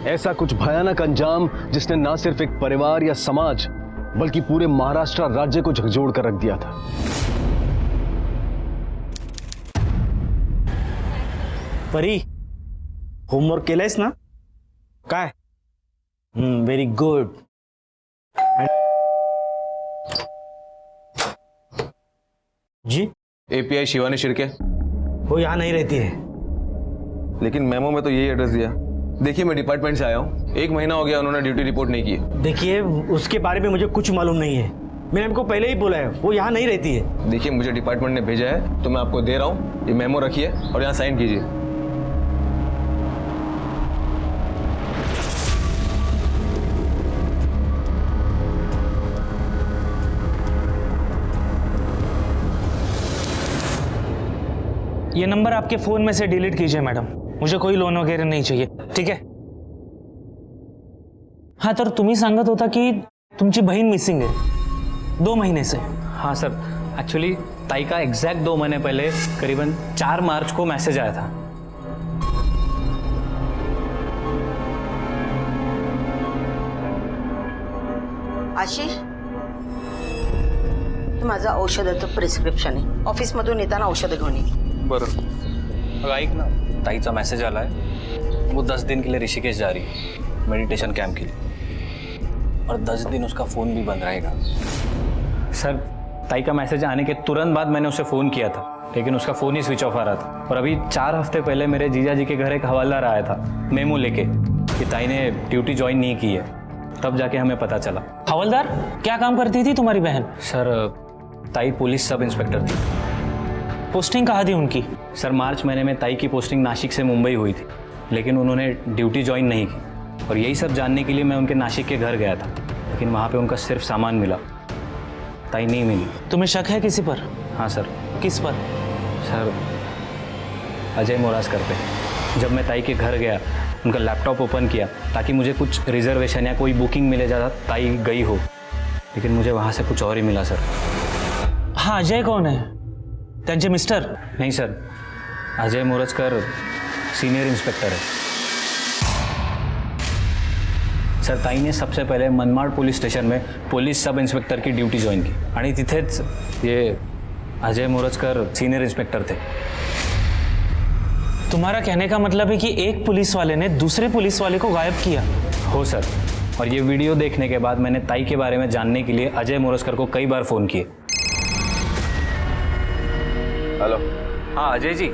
ऐसा कुछ भयानक अंजाम जिसने ना सिर्फ एक परिवार या समाज बल्कि पूरे महाराष्ट्र राज्य को झकझोर कर रख दिया था। परी, होमवर्क केलंयस ना? काय? Very good. जी? एपीआई शिवानी शिर्के। वो यहाँ नहीं रहती है. लेकिन मेमो में तो यही एड्रेस दिया। देखिए, मैं डिपार्टमेंट से आया हूँ, 1 महीना हो गया उन्होंने ड्यूटी रिपोर्ट नहीं की है। देखिए, उसके बारे में मुझे कुछ मालूम नहीं है. मैंने आपको पहले ही बोला है, वो यहाँ नहीं रहती है. देखिए, मुझे डिपार्टमेंट ने भेजा है तो मैं आपको दे रहा हूँ, ये मेमो रखिए और यहाँ साइन कीजिए। ये नंबर आपके फोन में से डिलीट कीजिए मैडम, मुझे कोई लोन वगैरह नहीं चाहिए, ठीक है? हाँ, तर तुम्ही सांगत होता की तुमची बहीण मिसिंग है 2 महीने से. हाँ सर, एक्चुअली ताई का एग्जैक्ट 2 महीने पहले करीबन 4 मार्च को मैसेज आया था. आशिष, हे माझं औषधाचं प्रिस्क्रिप्शन आहे. ऑफिसमधून येताना औषधं घेऊन ये. बरं. अगं ऐक ना, ताईचा मैसेज आला है, वो 10 दिन के लिए ऋषिकेश जा रही है मेडिटेशन कैंप के लिए, और 10 दिन उसका फ़ोन भी बंद रहेगा. सर, ताई का मैसेज आने के तुरंत बाद मैंने उसे फ़ोन किया था, लेकिन उसका फ़ोन ही स्विच ऑफ आ रहा था. और अभी 4 हफ्ते पहले मेरे जीजा जी के घर एक हवालदार आया था मेमो लेके कि ताई ने ड्यूटी ज्वाइन नहीं की है. तब जाके हमें पता चला. हवलदार, क्या काम करती थी तुम्हारी बहन? सर, ताई पुलिस सब इंस्पेक्टर थी. पोस्टिंग कहाँ थी उनकी? सर, मार्च महीने में ताई की पोस्टिंग नासिक से मुंबई हुई थी, लेकिन उन्होंने ड्यूटी ज्वाइन नहीं की. और यही सब जानने के लिए मैं उनके नासिक के घर गया था, लेकिन वहाँ पे उनका सिर्फ सामान मिला, ताई नहीं मिली. तुम्हें शक है किसी पर? हाँ सर. किस पर? सर, अजय मोरासकर पे. जब मैं ताई के घर गया, उनका लैपटॉप ओपन किया ताकि मुझे कुछ रिजर्वेशन या कोई बुकिंग मिले जहाँ ताई गई हो, लेकिन मुझे वहाँ से कुछ और ही मिला सर. हाँ, अजय कौन है? त्यांचे मिस्टर? नहीं sir, Ajay Morajkar senior inspector है. सर, ताई ने सबसे पहले मनमाड पुलिस स्टेशन में पुलिस सब इंस्पेक्टर की ड्यूटी ज्वाइन की आणि तिथेच ये अजय मोरजकर सीनियर इंस्पेक्टर थे. तुम्हारा कहने का मतलब है कि एक पुलिस वाले ने दूसरे पुलिस वाले को गायब किया? हो सर, और ये वीडियो देखने के बाद मैंने ताई के बारे में जानने के लिए अजय मोरजकर को कई बार फ़ोन किए. हेलो. हाँ अजय जी,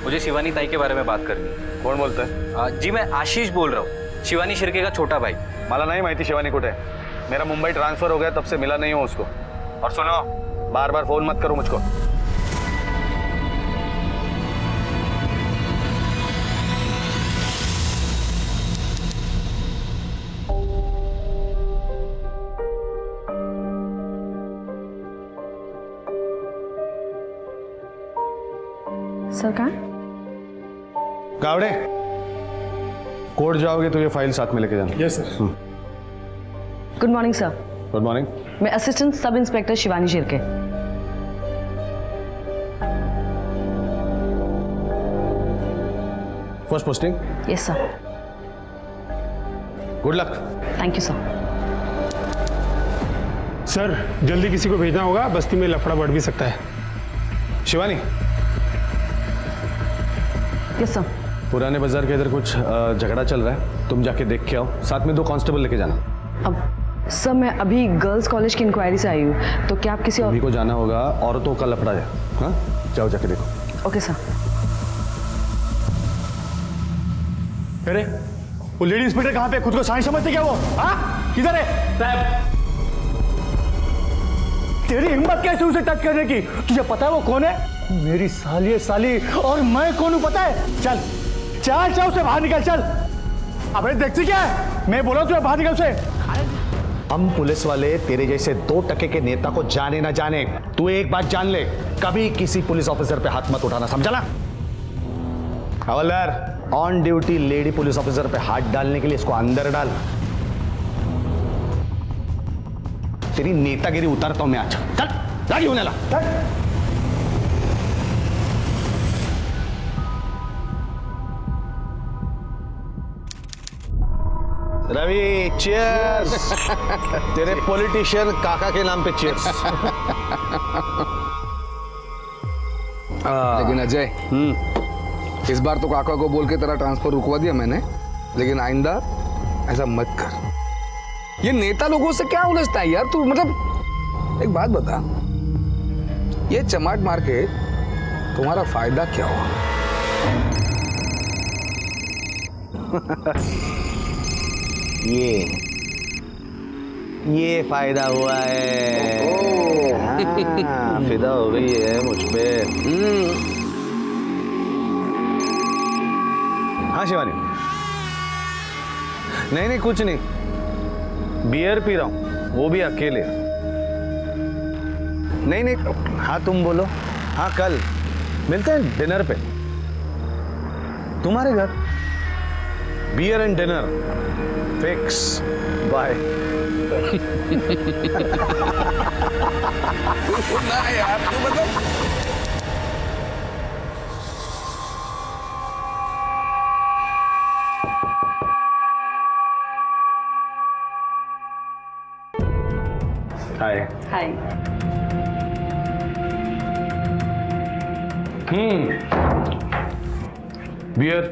मुझे शिवानी ताई के बारे में बात करनी है. कौन बोलता है? जी, मैं आशीष बोल रहा हूँ, शिवानी शिर्के का छोटा भाई. मला नहीं माहिती शिवानी कुठे है. मेरा मुंबई ट्रांसफर हो गया, तब से मिला नहीं हूँ उसको. और सुनो, बार बार फोन मत करो मुझको. सरकार, गावड़े, कोर्ट जाओगे तो ये फाइल साथ में लेके जाना. Yes sir. Good morning sir. Good morning. मैं assistant sub inspector Shivani Shirke. First posting. Yes sir. Good luck. Thank you sir. Sir, जल्दी किसी को भेजना होगा, बस्ती में लफड़ा बढ़ भी सकता है. Shivani, yes sir. पुराने बाजार के इधर कुछ झगड़ा चल रहा है, तुम जाके देख के आओ. साथ में 2 कांस्टेबल लेके जाना. अब सर, मैं अभी गर्ल्स कॉलेज की इंक्वायरी से आई हूँ, तो क्या आप किसी और... अभी को जाना होगा, औरतों का लफड़ा है. हाँ, जाओ जाके देखो. Okay sir. अरे, वो लेडी इंस्पेक्टर कहाँ पे? खुद को साइंस समझते क्या वो? हाँ, किधर है? साहब, तेरी हिम्मत कैसे उसे टच करने की? तुझे पता है वो कौन है? मेरी साली है साली, और मैं कौन हूँ पता है? चल चल चल, उसे बाहर निकल, चल. अबे देखती क्या है? मैं बोला तुझे बाहर निकल उसे. हम पुलिस वाले तेरे जैसे 2% के नेता को जाने ना जाने, तू एक बात जान ले, कभी किसी पुलिस ऑफिसर पे हाथ मत उठाना, समझा ना? हवलदार, on duty lady police officer पे हाथ डालने के लिए इसको अंदर डाल. तेरी नेतागिरी उतारता हूं मैं आज. चल गाड़ी होने ला. रवि चीयर्स। तेरे पॉलिटिशियन काका के नाम पे चीयर्स। लेकिन अजय, इस बार तो काका को बोल के तेरा ट्रांसफर रुकवा दिया मैंने, लेकिन आइंदा ऐसा मत कर। ये नेता लोगों से क्या उलझता है यार तू? मतलब एक बात बता, ये चमाट मार के तुम्हारा फायदा क्या हुआ? ये फायदा हुआ है। हाँ, फिदा हो गई है मुझ पे। हाँ शिवानी, नहीं कुछ नहीं, बियर पी रहा हूं, वो भी अकेले। नहीं हाँ तुम बोलो। हाँ कल मिलते हैं डिनर पे तुम्हारे घर। Beer and dinner fix. Bye. ना यार तू मतलब हाय। हाय। बियर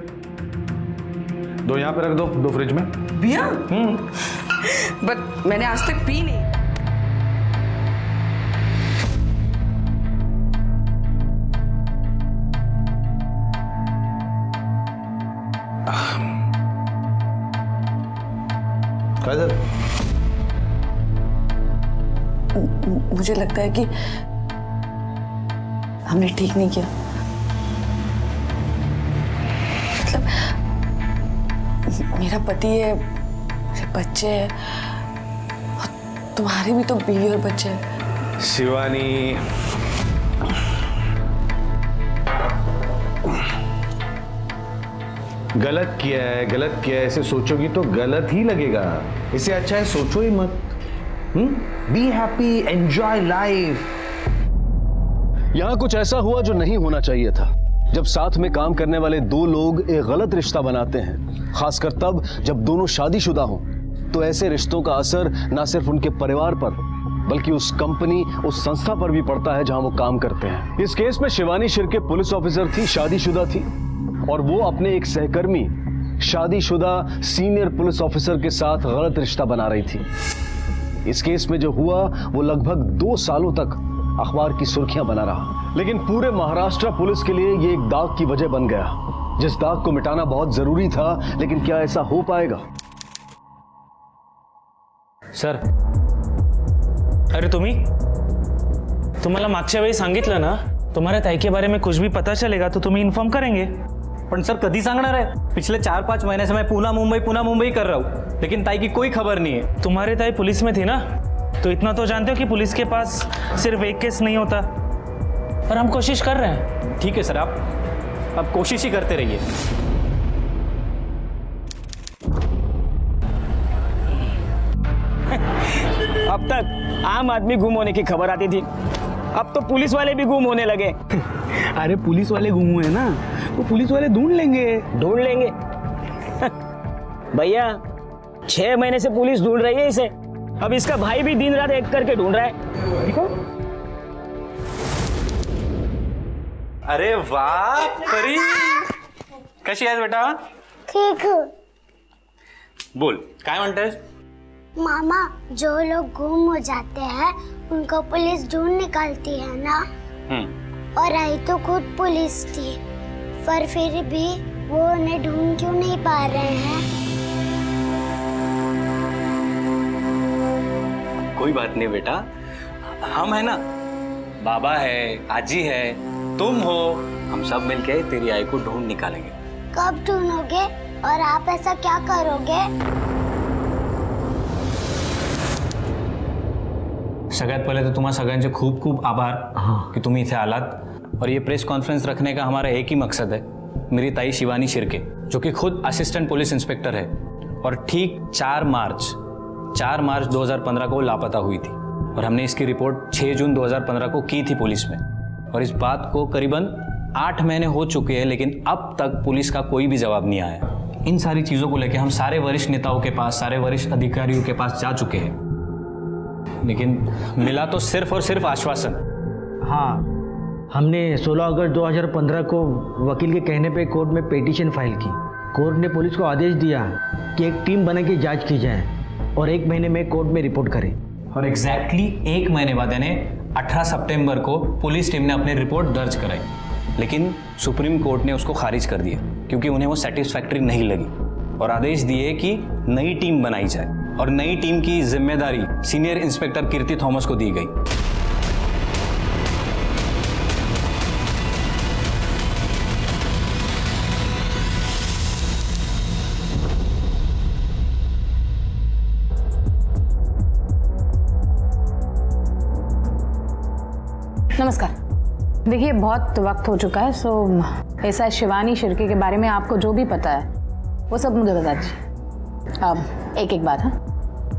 दो यहाँ पे रख दो फ्रिज में। बियर? बट मैंने आज तक पी नहीं। मुझे लगता है कि हमने ठीक नहीं किया। मतलब मेरा पति है, मेरे बच्चे हैं, और तुम्हारे भी तो बीवी और बच्चे हैं। शिवानी, गलत किया है ऐसे सोचोगी तो गलत ही लगेगा। इससे अच्छा है सोचो ही मत। Be happy, enjoy life. यहां कुछ ऐसा हुआ जो नहीं होना चाहिए था। जब साथ में काम करने वाले दो लोग एक गलत रिश्ता बनाते हैं, खासकर तब जब दोनों शादीशुदा हों, तो ऐसे रिश्तों का असर न सिर्फ उनके परिवार पर बल्कि उस कंपनी, उस संस्था पर भी पड़ता है जहां वो काम करते हैं। इस केस में शिवानी शिर्के पुलिस ऑफिसर थी, शादीशुदा थी, और वो अपने एक सहकर्मी शादीशुदा सीनियर पुलिस ऑफिसर के साथ गलत रिश्ता बना रही थी। इस केस में जो हुआ वो लगभग 2 सालों तक अखबार की सुर्खियां बना रहा, लेकिन पूरे महाराष्ट्र पुलिस के लिए ये एक दाग की वजह बन गया, जिस दाग को मिटाना बहुत जरूरी था। लेकिन क्या ऐसा हो पाएगा? सर, अरे तुम्हाला मागच्या वेळी सांगितलं ना, तुम्हाऱ्या ताई के बारे में कुछ भी पता चलेगा तो तुम्हें इन्फॉर्म करेंगे। पण सर कधी सांगणार आहे? पिछले 4-5 महीने से मैं पुणे मुंबई कर रहा हूँ, लेकिन ताई की कोई खबर नहीं है। तुम्हारी ताई पुलिस में थी ना, तो इतना तो जानते हो कि पुलिस के पास सिर्फ एक केस नहीं होता। और हम कोशिश कर रहे हैं। ठीक है सर, आप कोशिश ही करते रहिए। अब तक आम आदमी गुम होने की खबर आती थी, अब तो पुलिस वाले भी गुम होने लगे। अरे पुलिस वाले गुम हुए ना, तो पुलिस वाले ढूंढ लेंगे। भैया 6 महीने से पुलिस ढूंढ रही है इसे, अब इसका भाई भी दिन रात एक करके ढूंढ रहा है। देखो। अरे वाह परी, कशी आहेस बेटा? ठीक है। बोल काय म्हणतेस? मामा, जो लोग गुम हो जाते हैं उनको पुलिस ढूंढ निकालती है ना, और आई तो खुद पुलिस थी, पर फिर भी वो उन्हें ढूंढ क्यों नहीं पा रहे हैं? कोई बात नहीं बेटा, हम है ना, बाबा है, आजी है, तुम हो, हम सब मिलके तेरी आई को ढूंढ निकालेंगे। कब ढूंढोगे और आप ऐसा क्या करोगे? सगळ्यात पहले तो तुम्हारा सगळ्यांचे खूप खूप आभार कि तुम इथे आलात। और ये प्रेस कॉन्फ्रेंस रखने का हमारा एक ही मकसद है। मेरी ताई शिवानी शिर्के, जो कि खुद असिस्टेंट पुलिस इंस्पेक्टर है, और ठीक 4 मार्च 2015 को वो लापता हुई थी, और हमने इसकी रिपोर्ट 6 जून 2015 को की थी पुलिस में। और इस बात को करीबन 8 महीने हो चुके हैं, लेकिन अब तक पुलिस का कोई भी जवाब नहीं आया। इन सारी चीज़ों को लेकर हम सारे वरिष्ठ नेताओं के पास, सारे वरिष्ठ अधिकारियों के पास जा चुके हैं, लेकिन मिला तो सिर्फ और सिर्फ आश्वासन। हाँ, हमने 16 अगस्त 2015 को वकील के कहने पे कोर्ट में पिटीशन फाइल की। कोर्ट ने पुलिस को आदेश दिया कि एक टीम बना के जांच की जाए और 1 महीने में कोर्ट में रिपोर्ट करें। और एग्जैक्टली 1 महीने बाद यानी 18 सितंबर को पुलिस टीम ने अपनी रिपोर्ट दर्ज कराई, लेकिन सुप्रीम कोर्ट ने उसको खारिज कर दिया क्योंकि उन्हें वो सेटिस्फैक्ट्री नहीं लगी और आदेश दिए कि नई टीम बनाई जाए और नई टीम की जिम्मेदारी सीनियर इंस्पेक्टर कीर्ति थॉमस को दी गई। नमस्कार। देखिए, बहुत वक्त हो चुका है, सो ऐसा शिवानी शिर्के के बारे में आपको जो भी पता है वो सब मुझे बता दीजिए। अब एक एक बात।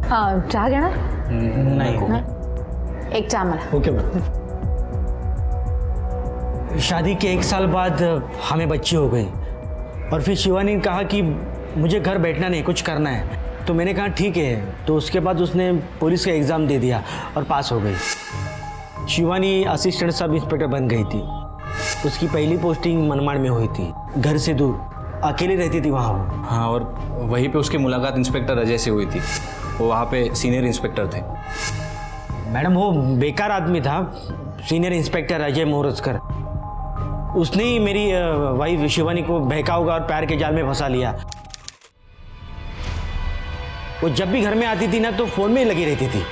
हाँ, चाह गया ना? नहीं, एक चावल। Okay ma'am. शादी के 1 साल बाद हमें बच्ची हो गई और फिर शिवानी ने कहा कि मुझे घर बैठना नहीं, कुछ करना है। तो मैंने कहा ठीक है। तो उसके बाद उसने पुलिस का एग्ज़ाम दे दिया और पास हो गई। शिवानी असिस्टेंट सब इंस्पेक्टर बन गई थी। उसकी पहली पोस्टिंग मनमाड़ में हुई थी, घर से दूर, अकेली रहती थी वहाँ वो। हाँ, और वहीं पे उसकी मुलाकात इंस्पेक्टर अजय से हुई थी। वो वहाँ पे सीनियर इंस्पेक्टर थे। मैडम, वो बेकार आदमी था, सीनियर इंस्पेक्टर अजय मोरजकर। उसने ही मेरी वाइफ शिवानी को बहका होगा और प्यार के जाल में फंसा लिया। वो जब भी घर में आती थी ना तो फोन में ही लगी रहती थी।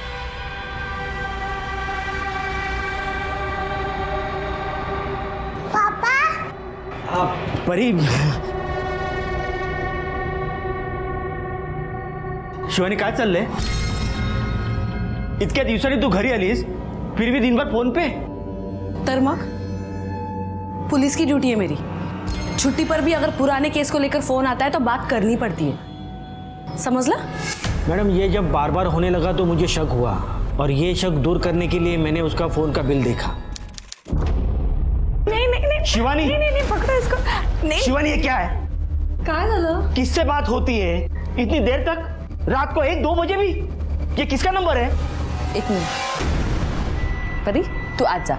परी, शिवानी काय चाललंय? इतक्या दिवसांनी तू घरी आलीस, फिर भी दिन भर फोन पे? तर मग पुलिस की ड्यूटी है मेरी। छुट्टी पर भी अगर पुराने केस को लेकर फोन आता है तो बात करनी पड़ती है, समझ ला? मैडम, ये जब बार बार होने लगा तो मुझे शक हुआ और ये शक दूर करने के लिए मैंने उसका फोन का बिल देखा। नहीं शिवानी, नहीं पकड़ो इसको। नहीं शिवानी, ये क्या है? काय झालं? किससे बात होती है इतनी देर तक, रात को 1-2 बजे भी? ये किसका नंबर है? 1 मिनिट परी, तू आज जा।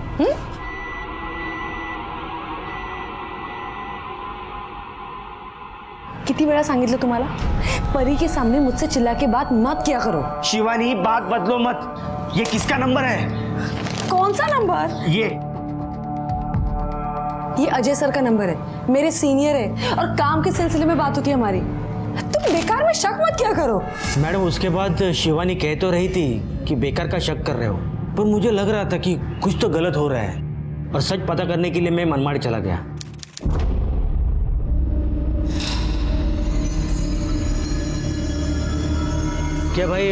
किती वेळा सांगितलं तुम्हाला, परी के सामने मुझसे चिल्ला के बात मत किया करो। शिवानी, बात बदलो मत। ये किसका नंबर है? कौन सा नंबर? ये अजय सर का नंबर है, मेरे सीनियर है और काम के सिलसिले में बात होती है हमारी। तुम बेकार में शक मत किया करो। मैडम, उसके बाद शिवानी कह तो रही थी कि बेकार का शक कर रहे हो, पर मुझे लग रहा था कि कुछ तो गलत हो रहा है और सच पता करने के लिए मैं मनमाड़ चला गया। क्या भाई,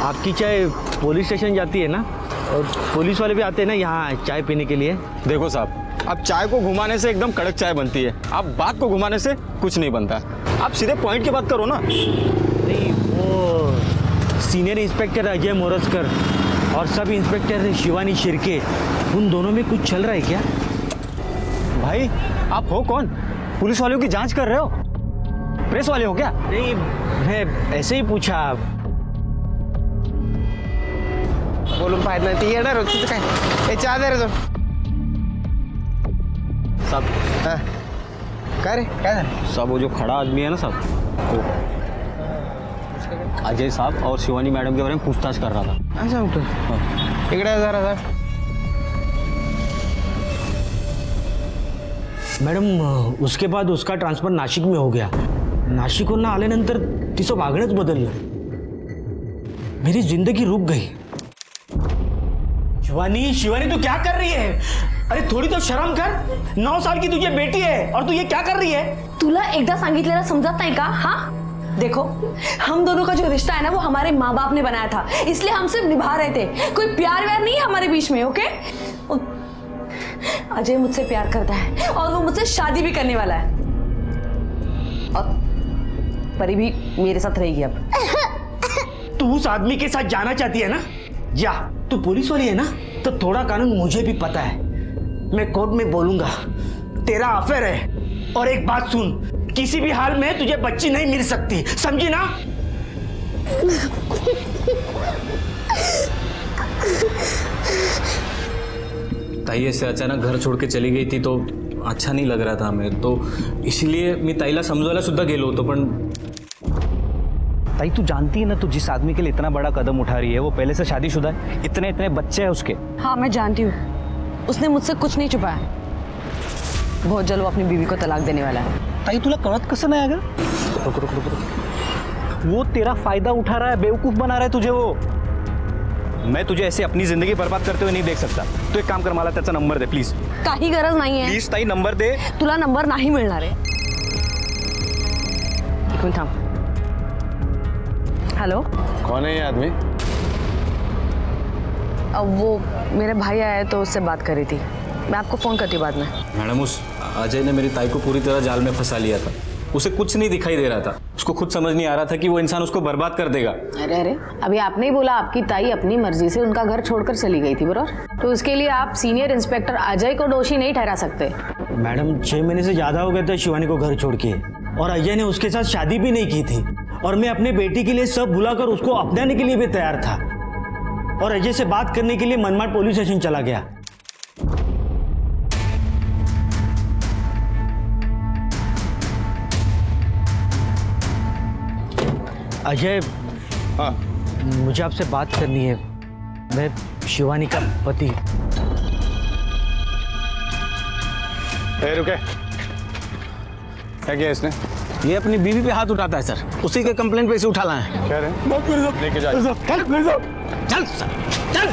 आपकी चाय पुलिस स्टेशन जाती है ना? और पुलिस वाले भी आते हैं ना यहाँ चाय पीने के लिए? देखो साहब, अब चाय को घुमाने से एकदम कड़क चाय बनती है, आप बात को घुमाने से कुछ नहीं बनता। आप सीधे पॉइंट की बात करो ना। नहीं, वो सीनियर इंस्पेक्टर अजय मोरजकर और सब इंस्पेक्टर शिवानी शिर्के, उन दोनों में कुछ चल रहा है क्या? भाई, आप हो कौन? पुलिस वालों की जांच कर रहे हो? प्रेस वाले हो क्या? नहीं, मैं ऐसे ही पूछा। बोलून पाहिजे नाही, येणार होती काय? ए, चहा दे रे तो साहब। क्या रे, क्या है साहब? वो जो खड़ा आदमी है ना साहब, वो अजय साहब और शिवानी मैडम के बारे में पूछताछ कर रहा था। अच्छा, तो इकडे जरा साहब। मॅडम, उसके बाद उसका ट्रान्सफर नाशिक में हो गया। नाशिकहून आल्यानंतर तिचं वागणंच बदललं। मेरी जिंदगी रुक गई। शिवानी, शिवानी, तू क्या कर रही है? अरे थोड़ी तो शर्म कर। 9 साल की तुझे बेटी है और तू ये क्या कर रही है? तुला एकदा सांगितलेलं समजत नाही का? हाँ, देखो, हम दोनों का जो रिश्ता है ना वो हमारे माँ बाप ने बनाया था, इसलिए हम सिर्फ निभा रहे थे। कोई प्यार व्यार नहीं है हमारे बीच में, ओके? अजय मुझसे प्यार करता है और वो मुझसे शादी भी करने वाला है और परी भी मेरे साथ रहेगी। अब तू उस आदमी के साथ जाना चाहती है ना? जा, तू पुलिस वाली है ना, तो थोड़ा कानून मुझे भी पता है। मैं कोर्ट में बोलूंगा तेरा अफेयर है। और एक बात सुन, किसी भी हाल में तुझे बच्ची नहीं मिल सकती, समझी ना? ताई ऐसे अचानक घर छोड़ के चली गई थी तो अच्छा नहीं लग रहा था हमें, तो इसलिए मी ताईला समजवायला सुद्धा गेलो होतो. पण ताई तू जानती है ना, तू जिस आदमी के लिए इतना बड़ा कदम उठा रही है वो पहले से शादीशुदा है, इतने इतने बच्चे हैं उसके. हाँ मैं जानती हूँ, उसने मुझसे कुछ नहीं छुपाया. बहुत जल्द वो अपनी बीवी को तलाक देने वाला है. ताई तुला कळत कसं नाही अगं? रुक रुक रुक रुक. वो तेरा फायदा उठा रहा है, बेवकूफ बना रहा है तुझे वो. मैं तुझे ऐसे अपनी जिंदगी बर्बाद करते हुए नहीं देख सकता. तू एक काम कर, मला त्याचा नंबर दे प्लीज. काही गरज नाही आहे. प्लीज ताई नंबर दे. तुला नंबर नाही मिळणार आहे. एक मिनिट थांब. हेलो, कौन है ये आदमी? अब वो मेरे भाई आया तो उससे बात कर रही थी. मैं आपको फोन करती हूँ बाद में. मैडम उस अजय ने मेरी ताई को पूरी तरह जाल में फंसा लिया था. उसे कुछ नहीं दिखाई दे रहा था. उसको खुद समझ नहीं आ रहा था कि वो इंसान उसको बर्बाद कर देगा. अरे अरे, अभी आपने ही बोला आपकी ताई अपनी मर्जी से उनका घर छोड़कर चली गई थी, बरोबर? तो उसके लिए आप सीनियर इंस्पेक्टर अजय को दोषी नहीं ठहरा सकते. मैडम 6 महीने से ज्यादा हो गए थे शिवानी को घर छोड़ के, और अजय ने उसके साथ शादी भी नहीं की थी, और मैं अपने बेटी के लिए सब भुलाकर उसको अपनाने के लिए भी तैयार था, और अजय से बात करने के लिए मनमाड़ पुलिस स्टेशन चला गया. अजय, हाँ मुझे आपसे बात करनी है. मैं शिवानी का पति. रुके, क्या किया इसने? ये अपनी बीवी पे हाथ उठाता है सर, उसी के कंप्लेंट पे इसे उठा लाए हैं. क्या रहे? लेके जा. चल सर, चल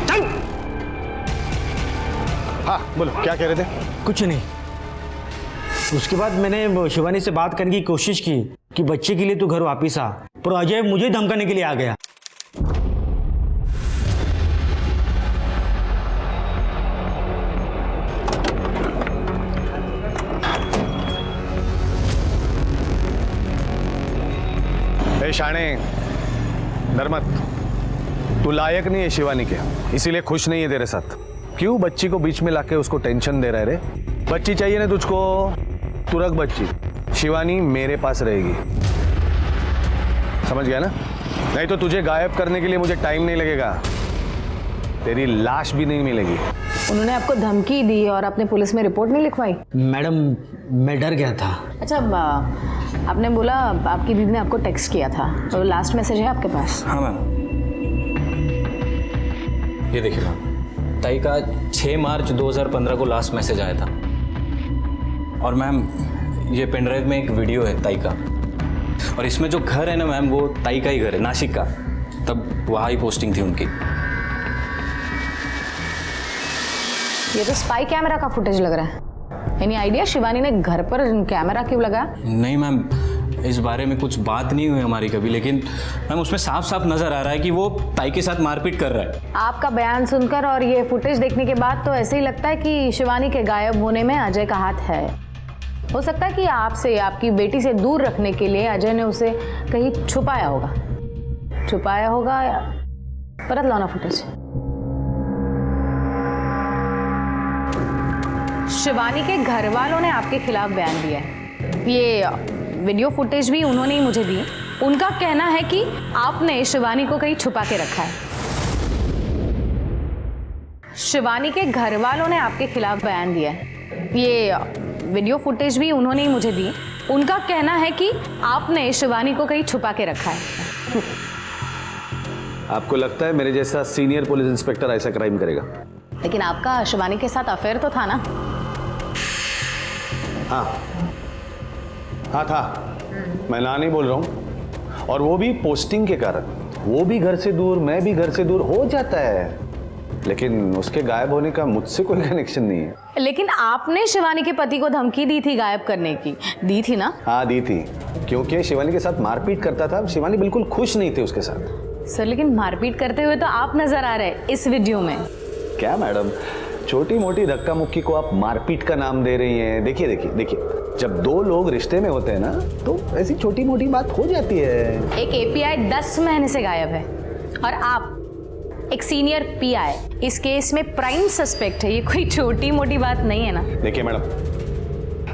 चल. हाँ बोलो, क्या कह रहे थे? कुछ नहीं. उसके बाद मैंने शिवानी से बात करने की कोशिश की कि बच्चे के लिए तू घर वापिस आ, पर अजय मुझे धमकाने के लिए आ गया. ए शाणे, डर मत. तू लायक नहीं है शिवानी के, इसीलिए खुश नहीं है तेरे साथ. क्यों बच्ची को बीच में लाके उसको टेंशन दे रहा है रे? बच्ची चाहिए ना तुझको, तू रख बच्ची. शिवानी मेरे पास रहेगी, समझ गया ना? नहीं तो तुझे गायब करने के लिए मुझे टाइम नहीं लगेगा. तेरी लाश भी नहीं मिलेगी. उन्होंने आपको धमकी दी और आपने पुलिस में रिपोर्ट नहीं लिखवाई? मैडम मैं डर गया था. अच्छा, आपने बोला आपकी दीदी ने आपको टेक्स्ट किया था, तो लास्ट मैसेज है आपके पास? हाँ मैम, ये देखिए मैम, ताई का 6 मार्च 2015 को लास्ट मैसेज आया था. और मैम ये पेनड्राइव में एक वीडियो है ताई का, और इसमें जो घर है ना मैम, वो ताई का ही घर है, नासिक का. तब वहाँ ही पोस्टिंग थी उनकी. ये तो स्पाई कैमरा का फुटेज लग रहा है. एनी आइडिया शिवानी ने घर पर कैमरा क्यों लगाया? नहीं मैम, इस बारे में कुछ बात नहीं हुई हमारी कभी, लेकिन मैम उसमें साफ साफ नजर आ रहा है कि वो ताई के साथ मारपीट कर रहा है. आपका बयान सुनकर और ये फुटेज देखने के बाद तो ऐसे ही लगता है कि शिवानी के गायब होने में अजय का हाथ है. हो सकता है कि आपसे, आपकी बेटी से दूर रखने के लिए अजय ने उसे कहीं छुपाया होगा. परत लाना फुटेज. शिवानी के घर वालों ने आपके खिलाफ बयान दिया है. ये वीडियो फुटेज भी उन्होंने ही मुझे दी. उनका कहना है कि आपने शिवानी को कहीं छुपा के रखा है. शिवानी के घर वालों ने आपके खिलाफ बयान दिया है. ये वीडियो फुटेज भी उन्होंने ही मुझे दी. उनका कहना है कि आपने शिवानी को कहीं छुपा के रखा है. आपको लगता है मेरे जैसा सीनियर पुलिस इंस्पेक्टर ऐसा क्राइम करेगा? लेकिन आपका शिवानी के साथ अफेयर तो था ना? हाँ था. मैं ना नहीं बोल रहा हूँ, और वो भी पोस्टिंग के कारण. वो भी घर से दूर, मैं भी घर से दूर हो जाता है, लेकिन उसके गायब होने का मुझसे कोई कनेक्शन नहीं है. लेकिन आपने शिवानी के पति को धमकी दी थी गायब करने की, दी थी ना? हाँ दी थी, क्योंकि शिवानी के साथ मारपीट करता था. शिवानी बिल्कुल खुश नहीं थी उसके साथ. सर लेकिन मारपीट करते हुए तो आप नजर आ रहे हैं इस वीडियो में. क्या मैडम, छोटी मोटी धक्का मुक्की को आप मारपीट का नाम दे रही हैं? देखिए देखिए देखिए, जब दो लोग रिश्ते में होते हैं ना, तो ऐसी छोटी मोटी बात हो जाती है. एक एपीआई 10 महीने से गायब है, और आप एक सीनियर पीआई इस केस में प्राइम सस्पेक्ट है. ये कोई छोटी मोटी बात नहीं है ना? देखिए मैडम,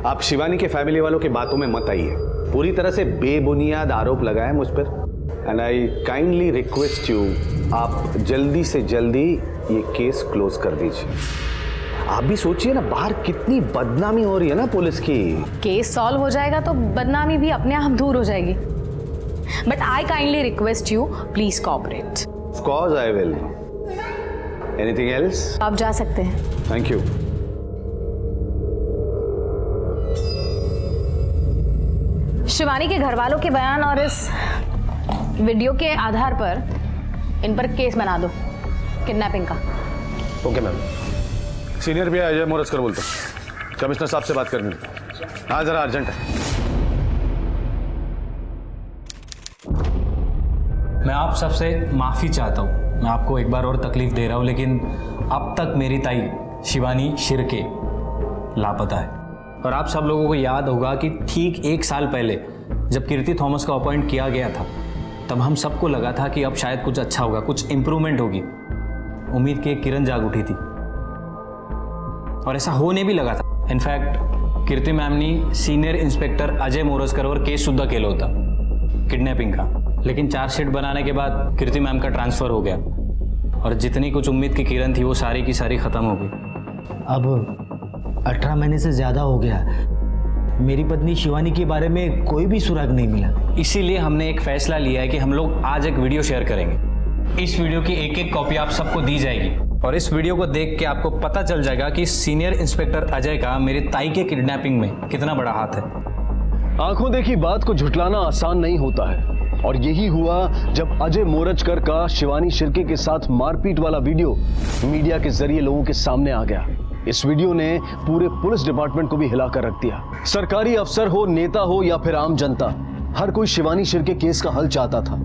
आप शिवानी के फैमिली वालों की बातों में मत आइए। पूरी तरह से बेबुनियाद आरोप लगाए मुझ पर। And I kindly request you, आप जल्दी से जल्दी ये केस क्लोज कर दीजिए। आप भी सोचिए ना, बाहर कितनी बदनामी हो रही है ना पुलिस की। केस सॉल्व हो जाएगा तो बदनामी भी अपने आप दूर हो जाएगी। But I kindly request you, please cooperate. Of course I will. Anything else? आप जा सकते हैं। Thank you. शिवानी के घर वालों के बयान और इस वीडियो के आधार पर इन पर केस बना दो, किडनैपिंग का। Okay ma'am. सीनियर भी अजय मोरजकर बोलता हूँ, कमिश्नर साहब से बात करनी है। हाँ जरा अर्जेंट है। मैं आप सबसे माफ़ी चाहता हूँ, मैं आपको एक बार और तकलीफ दे रहा हूँ, लेकिन अब तक मेरी ताई शिवानी शिर्के लापता है। और आप सब लोगों को याद होगा कि ठीक 1 साल पहले जब कीर्ति थॉमस को अपॉइंट किया गया था, तब हम सबको लगा था कि अब शायद कुछ अच्छा होगा, कुछ इम्प्रूवमेंट होगी। उम्मीद की एक किरण जाग उठी थी और ऐसा होने भी लगा था। इनफैक्ट कीर्ती मैमनी senior inspector Ajay Morajkar case सुद्धा केलं होता किडनैपिंग का, लेकिन चार्जशीट बनाने के बाद कीर्ति मैम का ट्रांसफ़र हो गया और जितनी कुछ उम्मीद की किरण थी वो सारी की सारी ख़त्म हो गई। अब 18 महीने से ज़्यादा हो गया, मेरी पत्नी शिवानी के बारे में कोई भी सुराग नहीं मिला। इसीलिए हमने एक फैसला लिया है कि हम लोग आज एक वीडियो शेयर करेंगे। इस वीडियो की एक कॉपी आप सबको दी जाएगी और इस वीडियो को देख के आपको पता चल जाएगा कि सीनियर इंस्पेक्टर अजय का मेरी ताई के किडनैपिंग में कितना बड़ा हाथ है। आंखों देखी बात को झुटलाना आसान नहीं होता है और यही हुआ जब अजय मोरजकर का शिवानी शिर्के के साथ मारपीट वाला वीडियो मीडिया के जरिए लोगों के सामने आ गया। इस वीडियो ने पूरे पुलिस डिपार्टमेंट को भी हिलाकर रख दिया। सरकारी अफसर हो, नेता हो या फिर आम जनता, हर कोई शिवानी शिर्के केस का हल चाहता था।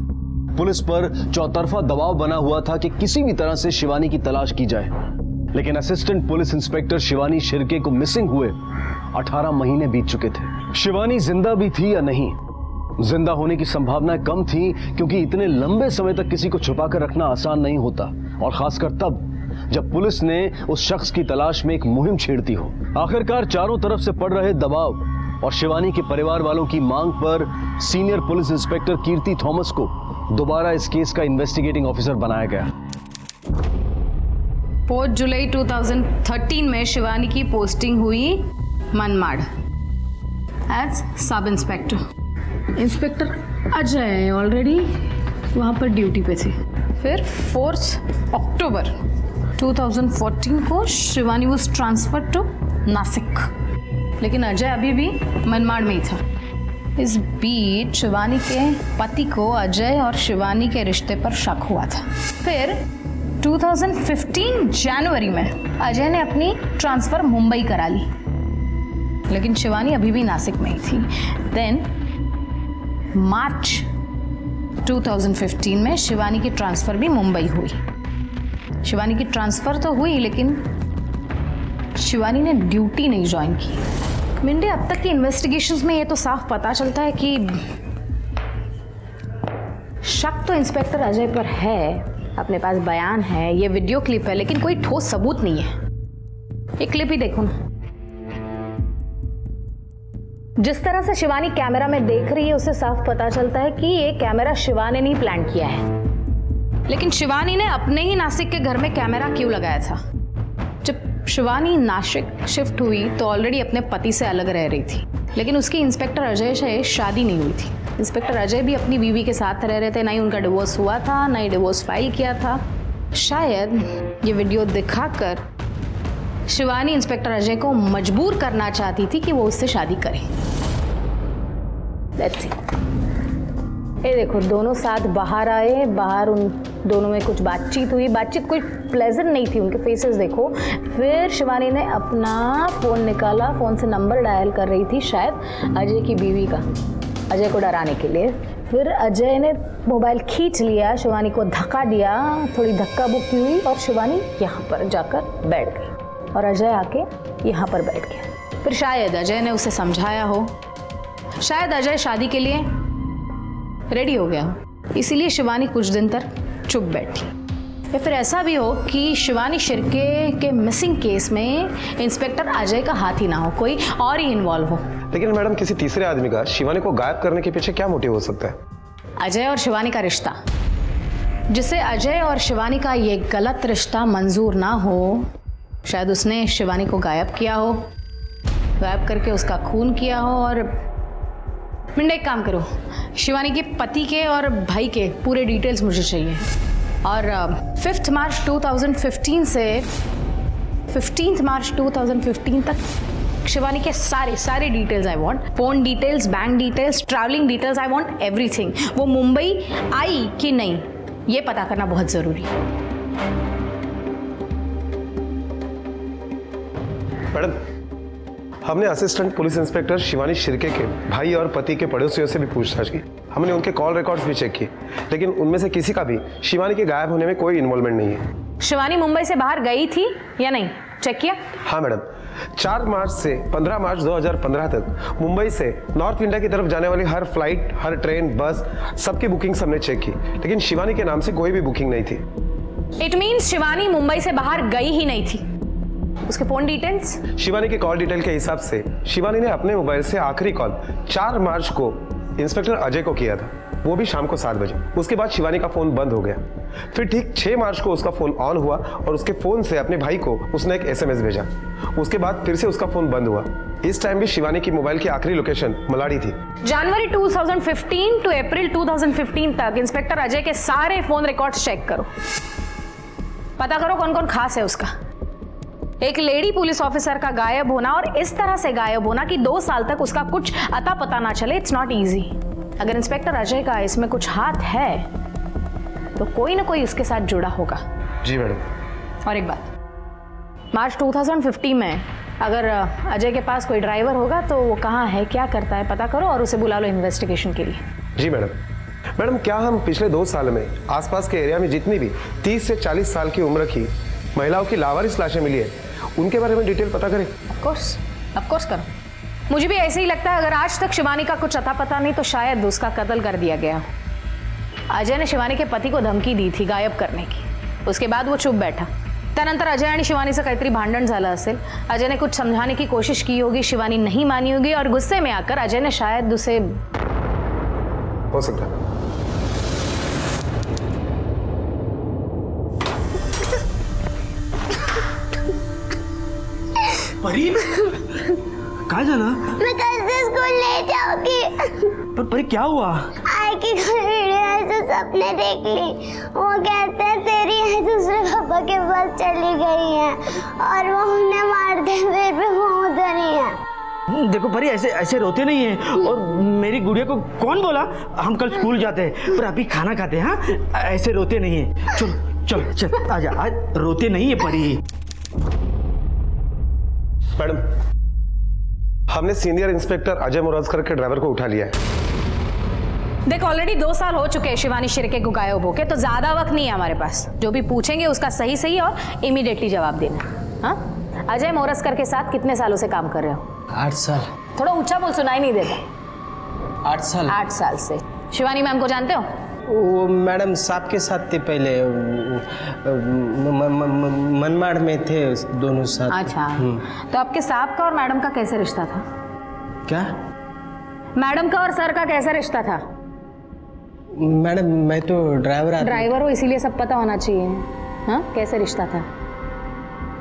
पुलिस पर चौतरफा दबाव बना हुआ था कि किसी भी तरह से शिवानी की तलाश की जाए, लेकिन assistant police inspector Shivani Shirke को मिसिंग हुए 18 महीने बीत चुके थे। शिवानी जिंदा भी थी या नहीं, जिंदा होने की संभावनाएं कम थी क्योंकि इतने लंबे समय तक किसी को छुपा कर रखना आसान नहीं होता, और खासकर तब जब पुलिस ने उस शख्स की तलाश में एक मुहिम छेड़ती हो। आखिरकार चारों तरफ से पड़ रहे दबाव और शिवानी के परिवार वालों की मांग पर सीनियर पुलिस इंस्पेक्टर कीर्ति थॉमस को दोबारा इस केस का इन्वेस्टिगेटिंग ऑफिसर बनाया गया। 4 जुलाई 2013 में शिवानी की पोस्टिंग हुई Manmad as sub inspector. Inspector Ajay already वहाँ पर ड्यूटी पे थे। फिर 4 अक्टूबर 2014 को Shivani was transfer to Nashik, लेकिन अजय अभी भी मनमाड़ में ही था। इस बीच शिवानी के पति को अजय और शिवानी के रिश्ते पर शक हुआ था। फिर 2015 जनवरी में अजय ने अपनी ट्रांसफर मुंबई करा ली, लेकिन शिवानी अभी भी नासिक में ही थी। देन मार्च 2015 में शिवानी की ट्रांसफर भी मुंबई हुई। शिवानी की ट्रांसफर तो हुई, लेकिन शिवानी ने ड्यूटी नहीं ज्वाइन की। मिंडे, अब तक की इन्वेस्टिगेशंस में ये तो साफ पता चलता है कि शक तो इंस्पेक्टर अजय पर है, अपने पास बयान है, ये वीडियो क्लिप है, लेकिन कोई ठोस सबूत नहीं है। ये क्लिप ही देखो ना, जिस तरह से शिवानी कैमरा में देख रही है उससे साफ पता चलता है कि ये कैमरा शिवानी ने प्लान किया है। लेकिन शिवानी ने अपने ही नासिक के घर में कैमरा क्यों लगाया था? जब शिवानी नासिक शिफ्ट हुई तो ऑलरेडी अपने पति से अलग रह रही थी, लेकिन उसकी इंस्पेक्टर अजय से शादी नहीं हुई थी। इंस्पेक्टर अजय भी अपनी बीवी के साथ रह रहे थे, ना ही उनका डिवोर्स हुआ था, ना ही डिवोर्स फाइल किया था। शायद ये वीडियो दिखाकर शिवानी इंस्पेक्टर अजय को मजबूर करना चाहती थी कि वो उससे शादी करे। Let's see. ये देखो, दोनों साथ बाहर आए, बाहर उन दोनों में कुछ बातचीत हुई। बातचीत कोई प्लेजेंट नहीं थी, उनके फेसेस देखो। फिर शिवानी ने अपना फ़ोन निकाला, फ़ोन से नंबर डायल कर रही थी शायद अजय की बीवी का, अजय को डराने के लिए। फिर अजय ने मोबाइल खींच लिया, शिवानी को धक्का दिया, थोड़ी धक्का बुक्की हुई और शिवानी यहाँ पर जाकर बैठ गई और अजय आके यहाँ पर बैठ गया। फिर शायद अजय ने उसे समझाया हो, शायद अजय शादी के लिए रेडी हो गया हो, इसीलिए शिवानी कुछ दिन तक चुप बैठी। या फिर ऐसा भी हो कि शिवानी शिर्के के मिसिंग केस में इंस्पेक्टर अजय का हाथ ही ना हो, कोई और ही इन्वॉल्व हो। लेकिन मैडम किसी तीसरे आदमी का शिवानी को गायब करने के पीछे क्या मोटिव हो सकता है? अजय और शिवानी का रिश्ता, जिसे अजय और शिवानी का ये गलत रिश्ता मंजूर ना हो, शायद उसने शिवानी को गायब किया हो, गायब करके उसका खून किया हो। और मिंडा एक काम करो, शिवानी के पति के और भाई के पूरे डिटेल्स मुझे चाहिए। और 5 मार्च 2015 से 15 मार्च 2015 तक शिवानी के सारे details I want. Phone details, bank details, travelling details, I want everything. वो मुंबई आई कि नहीं ये पता करना बहुत जरूरी है। मैडम, हमने assistant police inspector Shivani Shirke के भाई और पति के पड़ोसियों से भी पूछताछ की। हमने उनके कॉल रिकॉर्ड्स भी चेक किए, लेकिन उनमें से किसी का भी शिवानी के गायब होने में कोई इन्वॉल्वमेंट नहीं है। शिवानी मुंबई से बाहर गई थी या नहीं, चेक किया? हाँ मैडम, 4 मार्च से 15 मार्च 2015 तक मुंबई से नॉर्थ इंडिया की तरफ जाने वाली हर फ्लाइट, हर ट्रेन, बस, सबकी बुकिंग हमने चेक की, लेकिन शिवानी के नाम से कोई भी बुकिंग नहीं थी। इट मीन्स शिवानी मुंबई से बाहर गई ही नहीं थी। उसके फोन डिटेल्स? शिवानी के कॉल डिटेल के हिसाब से शिवानी ने अपने मोबाइल से आखिरी कॉल 4 मार्च को इंस्पेक्टर अजय को किया था, वो भी शाम को 7 बजे। उसके बाद शिवानी का फोन बंद हो गया। फिर ठीक 6 मार्च को उसका फोन ऑन हुआ और उसके फोन से अपने भाई को उसने एक SMS भेजा। उसके बाद फिर से उसका फोन बंद हुआ। इस टाइम भी शिवानी की मोबाइल की आखिरी लोकेशन मलाड़ी थी। जनवरी 2015 टू अप्रैल 2015 तक इंस्पेक्टर अजय के सारे फोन रिकॉर्ड्स चेक करो, पता करो कौन कौन खास है उसका। एक लेडी पुलिस ऑफिसर का गायब होना और इस तरह से गायब होना कि 2 साल तक उसका कुछ अता पता ना चले, इट्स नॉट इजी। अगर इंस्पेक्टर अजय का इसमें कुछ हाथ है तो कोई ना कोई इसके साथ जुड़ा होगा। जी मैडम। और एक बात, मार्च 2015 में अगर अजय के पास कोई ड्राइवर होगा तो वो कहाँ है, क्या करता है, पता करो और उसे बुला लो इन्वेस्टिगेशन के लिए। जी मैडम। मैडम, क्या हम पिछले 2 साल में आसपास के एरिया में जितनी भी 30 से 40 साल की उम्र की महिलाओं की लावारिस लाशें मिली है उनके बारे में डिटेल पता करें? ऑफ कोर्स करो। मुझे भी ऐसे ही लगता है, अगर आज तक शिवानी का कुछ अता पता नहीं तो शायद उसका कत्ल कर दिया गया। अजय ने शिवानी के पति को धमकी दी थी गायब करने की, उसके बाद वो चुप बैठा। त्यानंतर अजय आणि शिवानी से काहीतरी भांडण झालं असेल। अजय ने कुछ समझाने की कोशिश की होगी, शिवानी नहीं मानी होगी और गुस्से में आकर अजय ने शायद उसे, हो सकता है। परी, काय झालं? मैं कल से स्कूल नहीं जाऊंगी। पर परी क्या हुआ? आई की कोई वीडियो ऐसे सपने देख ली। वो कहते हैं तेरी है दूसरे पापा के पास चली गई है और वो उन्हें मारते हुए भी वो उधर ही है। देखो परी, ऐसे रोते नहीं है। और मेरी गुड़िया को कौन बोला हम कल स्कूल जाते हैं, पर अभी खाना खाते हैं। हाँ, ऐसे रोते नहीं है। चल चल चल, आजा, आज रोते नहीं है परी। मैडम, हमने सीनियर इंस्पेक्टर अजय मोराजकर के ड्राइवर को उठा लिया है। देख ऑलरेडी 2 साल हो चुके हैं शिवानी शिर्के को गायब होके, तो ज्यादा वक्त नहीं है हमारे पास। जो भी पूछेंगे उसका सही और इमीडिएटली जवाब देना। हाँ, अजय मोरस्कर के साथ कितने सालों से काम कर रहे हो? 8 साल। थोड़ा ऊंचा बोल, सुनाई नहीं देता। 8 साल। 8 साल से। शिवानी मैम को जानते हो? वो मैडम साहब के साथ थे पहले, मनमाड़ में थे दोनों साथ। अच्छा, तो आपके साहब का और मैडम का कैसे रिश्ता था? क्या? मैडम का और सर का कैसा रिश्ता था? मैडम, मैं तो ड्राइवर हो, इसीलिए सब पता होना चाहिए। हाँ, कैसे रिश्ता था?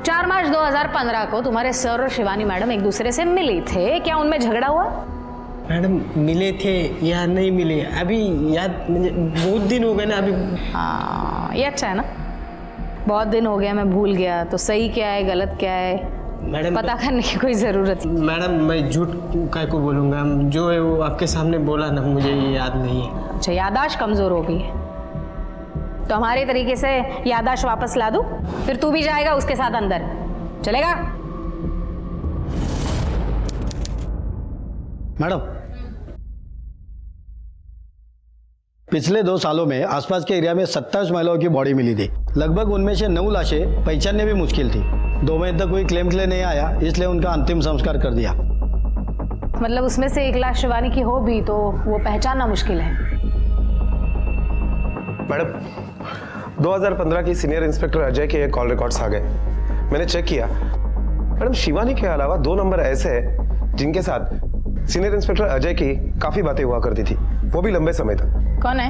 4 मार्च 2015 को तुम्हारे सर और शिवानी मैडम एक दूसरे से मिले थे, क्या उनमें झगड़ा हुआ? मैडम, मिले थे या नहीं मिले अभी याद, बहुत दिन हो गए ना अभी। हाँ, ये अच्छा है ना, बहुत दिन हो गया, मैं भूल गया। तो सही क्या है गलत क्या है मैडम पता करने की कोई ज़रूरत नहीं। मैडम, मैं झूठ काय को बोलूँगा, जो है वो आपके सामने बोला ना, मुझे याद नहीं है। अच्छा, याददाश्त कमज़ोर हो गई है तो हमारे तरीके से याददाश्त वापस ला दूँ, फिर तू भी जाएगा उसके साथ अंदर, चलेगा? मैडम, पिछले 2 सालों में आसपास के एरिया में 27 महिलाओं की बॉडी मिली थी। लगभग उनमें से 9 लाशें पहचानने भी मुश्किल थी। 2 महीने तक कोई क्लेम के लिए नहीं आया, इसलिए उनका अंतिम संस्कार कर दिया। मतलब उसमें से 1 लाश शिवानी की हो भी तो वो पहचानना मुश्किल है। मैडम, 2015 की सीनियर इंस्पेक्टर अजय के कॉल रिकॉर्ड्स आ गए। मैंने चेक किया, मैडम शिवानी के अलावा 2 नंबर ऐसे हैं जिनके साथ सीनियर इंस्पेक्टर अजय की काफी बातें हुआ करती थी, वो भी लंबे समय तक। कौन है?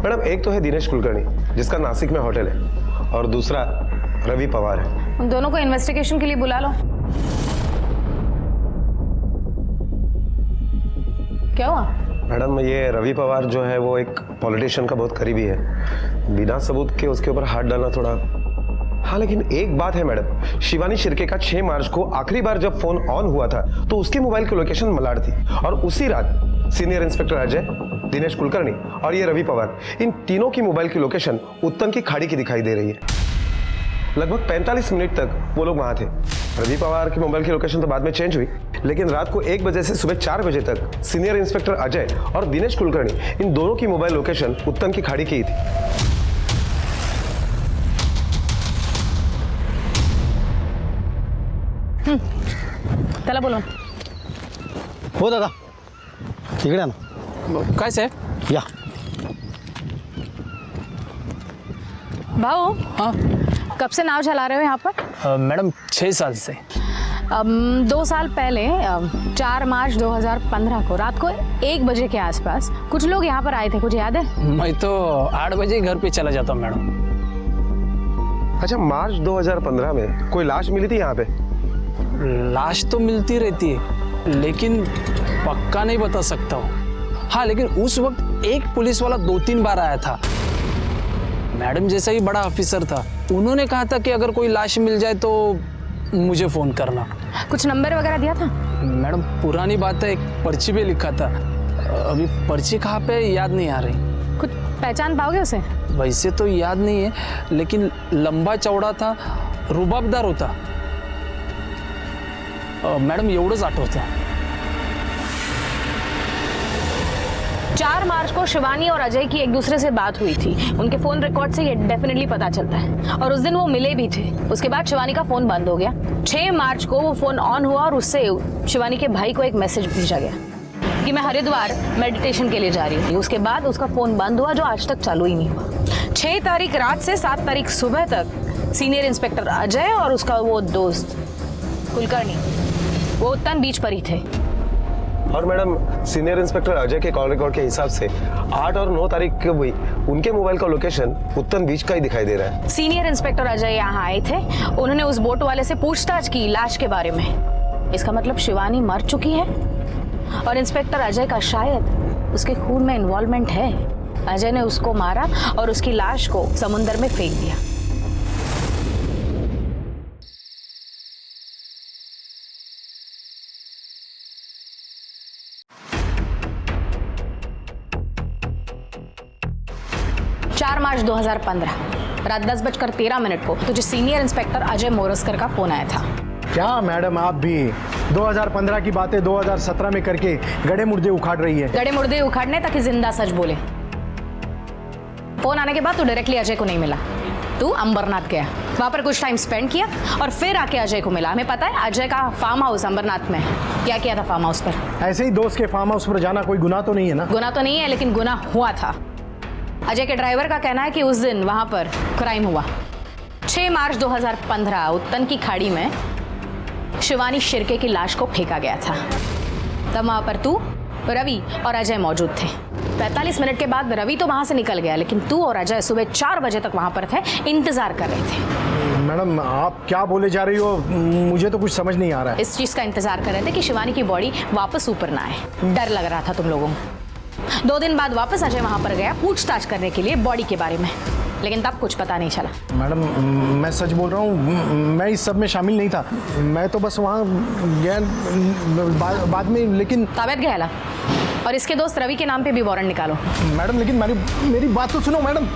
मैडम एक तो है दिनेश कुलकर्णी जिसका नासिक में होटल है, और दूसरा रवि पवार है। उन दोनों को इन्वेस्टिगेशन के लिए बुला लो। क्या हुआ? मैडम ये रवि पवार जो है वो एक पॉलिटिशियन का बहुत करीबी है, बिना सबूत के उसके ऊपर हाथ डालना थोड़ा। हाँ लेकिन एक बात है मैडम, शिवानी शिर्के का 6 मार्च को आखिरी बार जब फोन ऑन हुआ था तो उसके मोबाइल की लोकेशन मलाड थी, और उसी रात सीनियर इंस्पेक्टर अजय, दिनेश कुलकर्णी और ये रवि पवार, इन तीनों की मोबाइल की लोकेशन उत्तन की खाड़ी की दिखाई दे रही है। लगभग 45 मिनट तक वो लोग वहां थे। रवि पवार की मोबाइल की लोकेशन तो बाद में चेंज हुई, लेकिन रात को 1 बजे से सुबह 4 बजे तक सीनियर इंस्पेक्टर अजय और दिनेश कुलकर्णी इन दोनों की मोबाइल लोकेशन उत्तन की खाड़ी की थी। चला बोलो। हो दादा इकडे या ना। काय साहेब? या भाऊ, हाँ कब से नाव चला रहे हो यहाँ पर? मैडम 6 साल से। 2 साल पहले 4 मार्च 2015 को रात को 1 बजे के आसपास कुछ लोग यहाँ पर आए थे, कुछ याद है? मैं तो 8 बजे घर पे चला जाता हूँ मैडम। अच्छा, मार्च 2015 में कोई लाश मिली थी यहाँ पे? लाश तो मिलती रहती है, लेकिन पक्का नहीं बता सकता हूँ। हाँ लेकिन उस वक्त एक पुलिस वाला 2-3 बार आया था, मैडम जैसा ही बड़ा ऑफिसर था। उन्होंने कहा था कि अगर कोई लाश मिल जाए तो मुझे फोन करना। कुछ नंबर वगैरह दिया था? मैडम पुरानी बात है, एक पर्ची पे लिखा था, अभी पर्ची कहाँ पे याद नहीं आ रही। कुछ पहचान पाओगे उसे? वैसे तो याद नहीं है, लेकिन लंबा चौड़ा था, रुबाबदार होता। मैडम एवढंच आठवतं। 4 मार्च को शिवानी और अजय की एक दूसरे से बात हुई थी। उनके फोन रिकॉर्ड से ये डेफिनेटली पता चलता है, और उस दिन वो मिले भी थे। उसके बाद शिवानी का फोन बंद हो गया। 6 मार्च को वो फोन ऑन हुआ और उससे शिवानी के भाई को एक मैसेज भेजा गया कि मैं हरिद्वार मेडिटेशन के लिए जा रही हूँ। उसके बाद उसका फोन बंद हुआ, जो आज तक चालू ही नहीं हुआ। 6 तारीख रात से 7 तारीख सुबह तक सीनियर इंस्पेक्टर अजय और उसका वो दोस्त कुलकर्णी वो उत्तन बीच पर ही थे। और मैडम सीनियर इंस्पेक्टर अजय के कॉल रिकॉर्ड के हिसाब से 8 और 9 तारीख को भी उनके मोबाइल का लोकेशन उत्तन बीच का ही दिखाई दे रहा है। सीनियर इंस्पेक्टर अजय यहाँ आए थे, उन्होंने उस बोट वाले से पूछताछ की लाश के बारे में। इसका मतलब शिवानी मर चुकी है, और इंस्पेक्टर अजय का शायद उसके खून में इन्वॉल्वमेंट है। अजय ने उसको मारा और उसकी लाश को समुद्र में फेंक दिया। मार्च 2015 रात 10:13 को तुझे सीनियर इंस्पेक्टर अजय मोरस्कर का फोन आया था। क्या मैडम आप भी 2015 की बातें 2017 में करके गड़े मुर्दे उखाड़ रही है? गड़े मुर्दे उखाड़ने ताकि जिंदा सच बोले। फोन आने के बाद तू डायरेक्टली अजय को नहीं मिला, तू अंबरनाथ गया, वहां पर कुछ टाइम स्पेंड किया और फिर आके अजय को मिला। हमें पता है अजय का फार्म हाउस अंबरनाथ में है। क्या किया था फार्म हाउस पर? ऐसे ही दोस्त के फार्म हाउस पर जाना कोई गुनाह तो नहीं है ना? गुनाह तो नहीं है, लेकिन गुनाह हुआ था। अजय के ड्राइवर का कहना है कि उस दिन वहां पर क्राइम हुआ। 6 मार्च 2015 उत्तन की खाड़ी में शिवानी शिर्के की लाश को फेंका गया था। तब वहां पर तू, रवि और अजय मौजूद थे। 45 मिनट के बाद रवि तो वहां से निकल गया, लेकिन तू और अजय सुबह 4 बजे तक वहां पर थे, इंतजार कर रहे थे। मैडम आप क्या बोले जा रही हो, मुझे तो कुछ समझ नहीं आ रहा है। इस चीज का इंतजार कर रहे थे कि शिवानी की बॉडी वापस ऊपर ना आए। डर लग रहा था तुम लोगों को। 2 दिन बाद वापस अजय वहां पर गया पूछताछ करने के लिए बॉडी के बारे में, लेकिन तब कुछ पता नहीं चला। मैडम मैं सच बोल रहा हूँ, मैं इस सब में शामिल नहीं था। मैं तो बस वहाँ गया बाद में, लेकिन ताबियत गहला और इसके दोस्त रवि के नाम पे भी वारंट निकालो। मैडम लेकिन मेरी बात तो सुनो मैडम।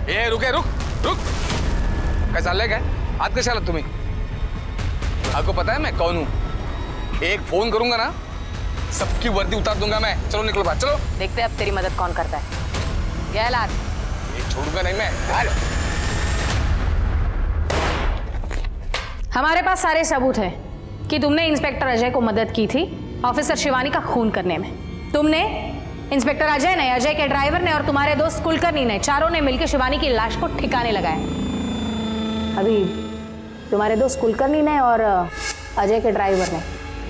ए रुके, रुक काय चाललंय काय? आत कशा आलात तुम्ही? आपको पता है मैं कौन हूं? एक फोन करूंगा ना सबकी वर्दी उतार दूंगा मैं। चलो निकलो बाहर, चलो। देखते हैं अब तेरी मदद कौन करता है। गैलात, ये छोड़ूंगा नहीं मैं। हमारे पास सारे सबूत हैं कि तुमने इंस्पेक्टर अजय को मदद की थी ऑफिसर शिवानी का खून करने में। तुमने, इंस्पेक्टर अजय ने, अजय के ड्राइवर ने और तुम्हारे दोस्त कुलकर्णी ने, चारों ने मिलकर शिवानी की लाश को ठिकाने लगाया। अभी तुम्हारे दोस्त कुलकर्णी ने और अजय के ड्राइवर ने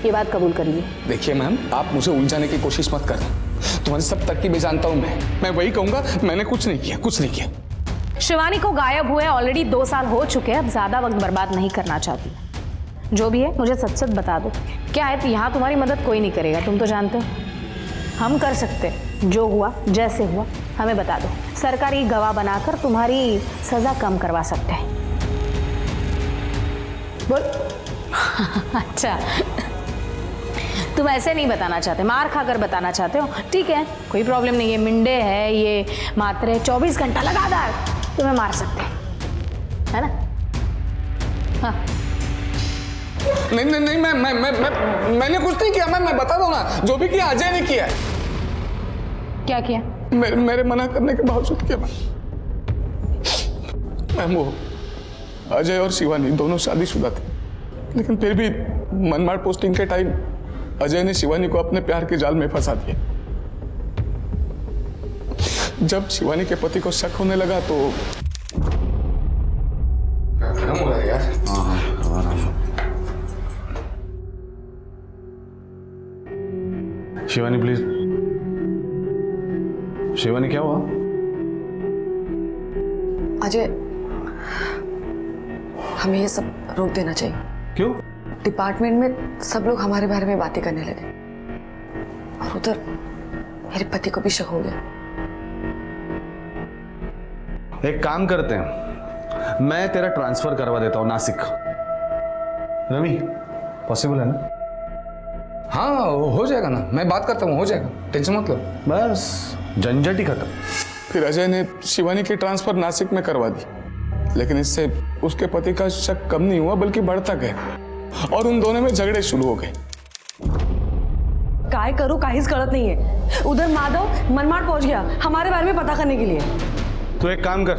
ये बात कबूल कर ली। देखिए मैम, आप मुझे उलझाने की कोशिश मत करना। तुम्हारी सब तरकीबें जानता हूँ मैं वही कहूंगा, मैंने कुछ नहीं किया, कुछ नहीं किया। शिवानी को गायब हुए ऑलरेडी 2 साल हो चुके हैं, अब ज्यादा वक्त बर्बाद नहीं करना चाहती। जो भी है मुझे सच सच बता दो, क्या है? यहाँ तुम्हारी मदद कोई नहीं करेगा, तुम तो जानते हो। हम कर सकते हैं, जो हुआ जैसे हुआ हमें बता दो। सरकारी गवाह बनाकर तुम्हारी सजा कम करवा सकते हैं। बोल। अच्छा, तुम ऐसे नहीं बताना चाहते, मार खाकर बताना चाहते हो? ठीक है, कोई प्रॉब्लम नहीं है। मिंडे है ये, मात्रे 24 घंटा लगातार तुम्हें मार सकते हैं, है ना? हाँ। नहीं नहीं नहीं, मैंने कुछ नहीं किया। मैं बता दो ना, जो भी किया अजय ने किया। क्या किया? मेरे मना करने के बावजूद किया मैम। वो अजय और शिवानी दोनों शादीशुदा थे, लेकिन फिर भी मनमाड़ पोस्टिंग के टाइम अजय ने शिवानी को अपने प्यार के जाल में फंसा दिया। जब शिवानी के पति को शक होने लगा तो शिवानी प्लीज। शिवानी क्या हुआ? अजय, हमें ये सब रोक देना चाहिए। क्यों? डिपार्टमेंट में सब लोग हमारे बारे में बातें करने लगे और उधर मेरे पति को भी शक हो गया। एक काम करते हैं, मैं तेरा ट्रांसफर करवा देता हूं नासिक। रवि, पॉसिबल है ना? हाँ हो जाएगा ना, मैं बात करता हूँ, हो जाएगा, टेंशन मत लो। बस झंझट ही खत्म। फिर अजय ने शिवानी की ट्रांसफर नासिक में करवा दी, लेकिन इससे उसके पति का शक कम नहीं हुआ बल्कि बढ़ता गया और उन दोनों में झगड़े शुरू हो गए। काय करूं काहीच कळत नाहीये। उधर माधव मनमाड़ पहुंच गया हमारे बारे में पता करने के लिए। तो एक काम कर,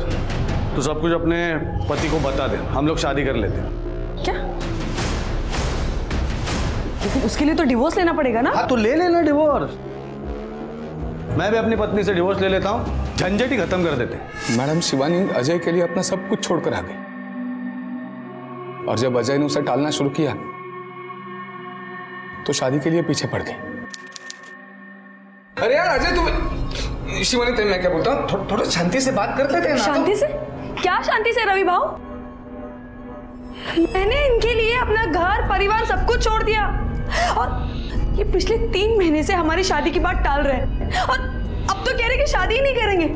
तू सब कुछ अपने पति को बता दे, हम लोग शादी कर लेते हैं। क्या? लेकिन उसके लिए तो डिवोर्स लेना पड़ेगा ना? हाँ तो ले लेना डिवोर्स। मैं भी अपनी पत्नी से डिवोर्स ले लेता हूँ, झंझट ही खत्म कर देते हैं। मैडम, शिवानी अजय के लिए अपना सब कुछ छोड़कर आ गई और जब अजय ने उसे टालना शुरू किया तो शादी के लिए पीछे पड़ गई। अरे यार अजय, तू शिवानी, तेरे मैं क्या बोलता हूँ, थोड़ा शांति से बात कर लेते हैं ना। शांति से? क्या शांति से रवि भाऊ? मैंने इनके लिए अपना घर परिवार सब कुछ छोड़ दिया और ये पिछले 3 महीने से हमारी शादी की बात टाल रहे हैं और अब तो कह रहे कि शादी ही नहीं करेंगे।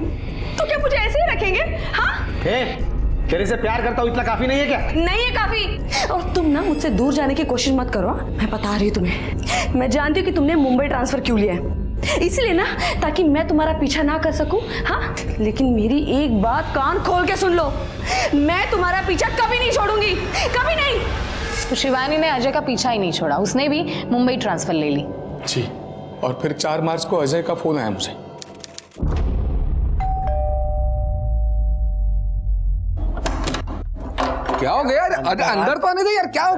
तो क्या मुझे ऐसे ही रखेंगे? हाँ, तेरे से प्यार करता हूँ इतना काफी नहीं है क्या? नहीं है काफी। और तुम ना मुझसे दूर जाने की कोशिश मत करो। मैं बता रही हूँ तुम्हें, मैं जानती हूँ कि तुमने मुंबई ट्रांसफर क्यों लिया है, इसलिए ना ताकि मैं तुम्हारा पीछा ना कर सकूं। हाँ, लेकिन मेरी एक बात कान खोल के सुन लो, मैं तुम्हारा पीछा कभी नहीं छोड़ूंगी, कभी नहीं। तो शिवानी ने अजय का पीछा ही नहीं छोड़ा, उसने भी मुंबई ट्रांसफर ले ली। जी, और फिर 4 मार्च को अजय का फोन आया मुझे। क्या हो गया? अंदर तो आने दे यार, क्या हो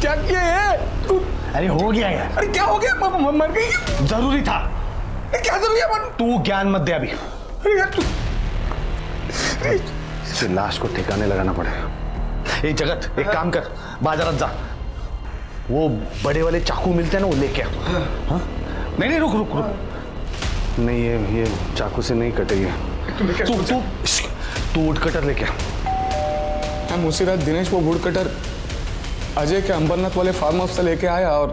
क्या किया है तू? अरे हो गया यार। अरे क्या हो गया? मर गई? जरूरी था। क्या जरूरी है? तू ज्ञान मत दे अभी। अरे यार तू, इसे लाश को ठिकाने लगाना पड़ेगा। ए जगत, एक काम कर, बाजारात जा, वो बड़े वाले चाकू मिलते हैं ना, वो लेके आ। हाँ? नहीं रुक। नहीं, ये चाकू से नहीं कटेगी। तू वुड कटर लेके आ। हम उसी रात दिनेश वो वुड कटर अजय के अंबरनाथ वाले फार्म हाउस से लेके आया और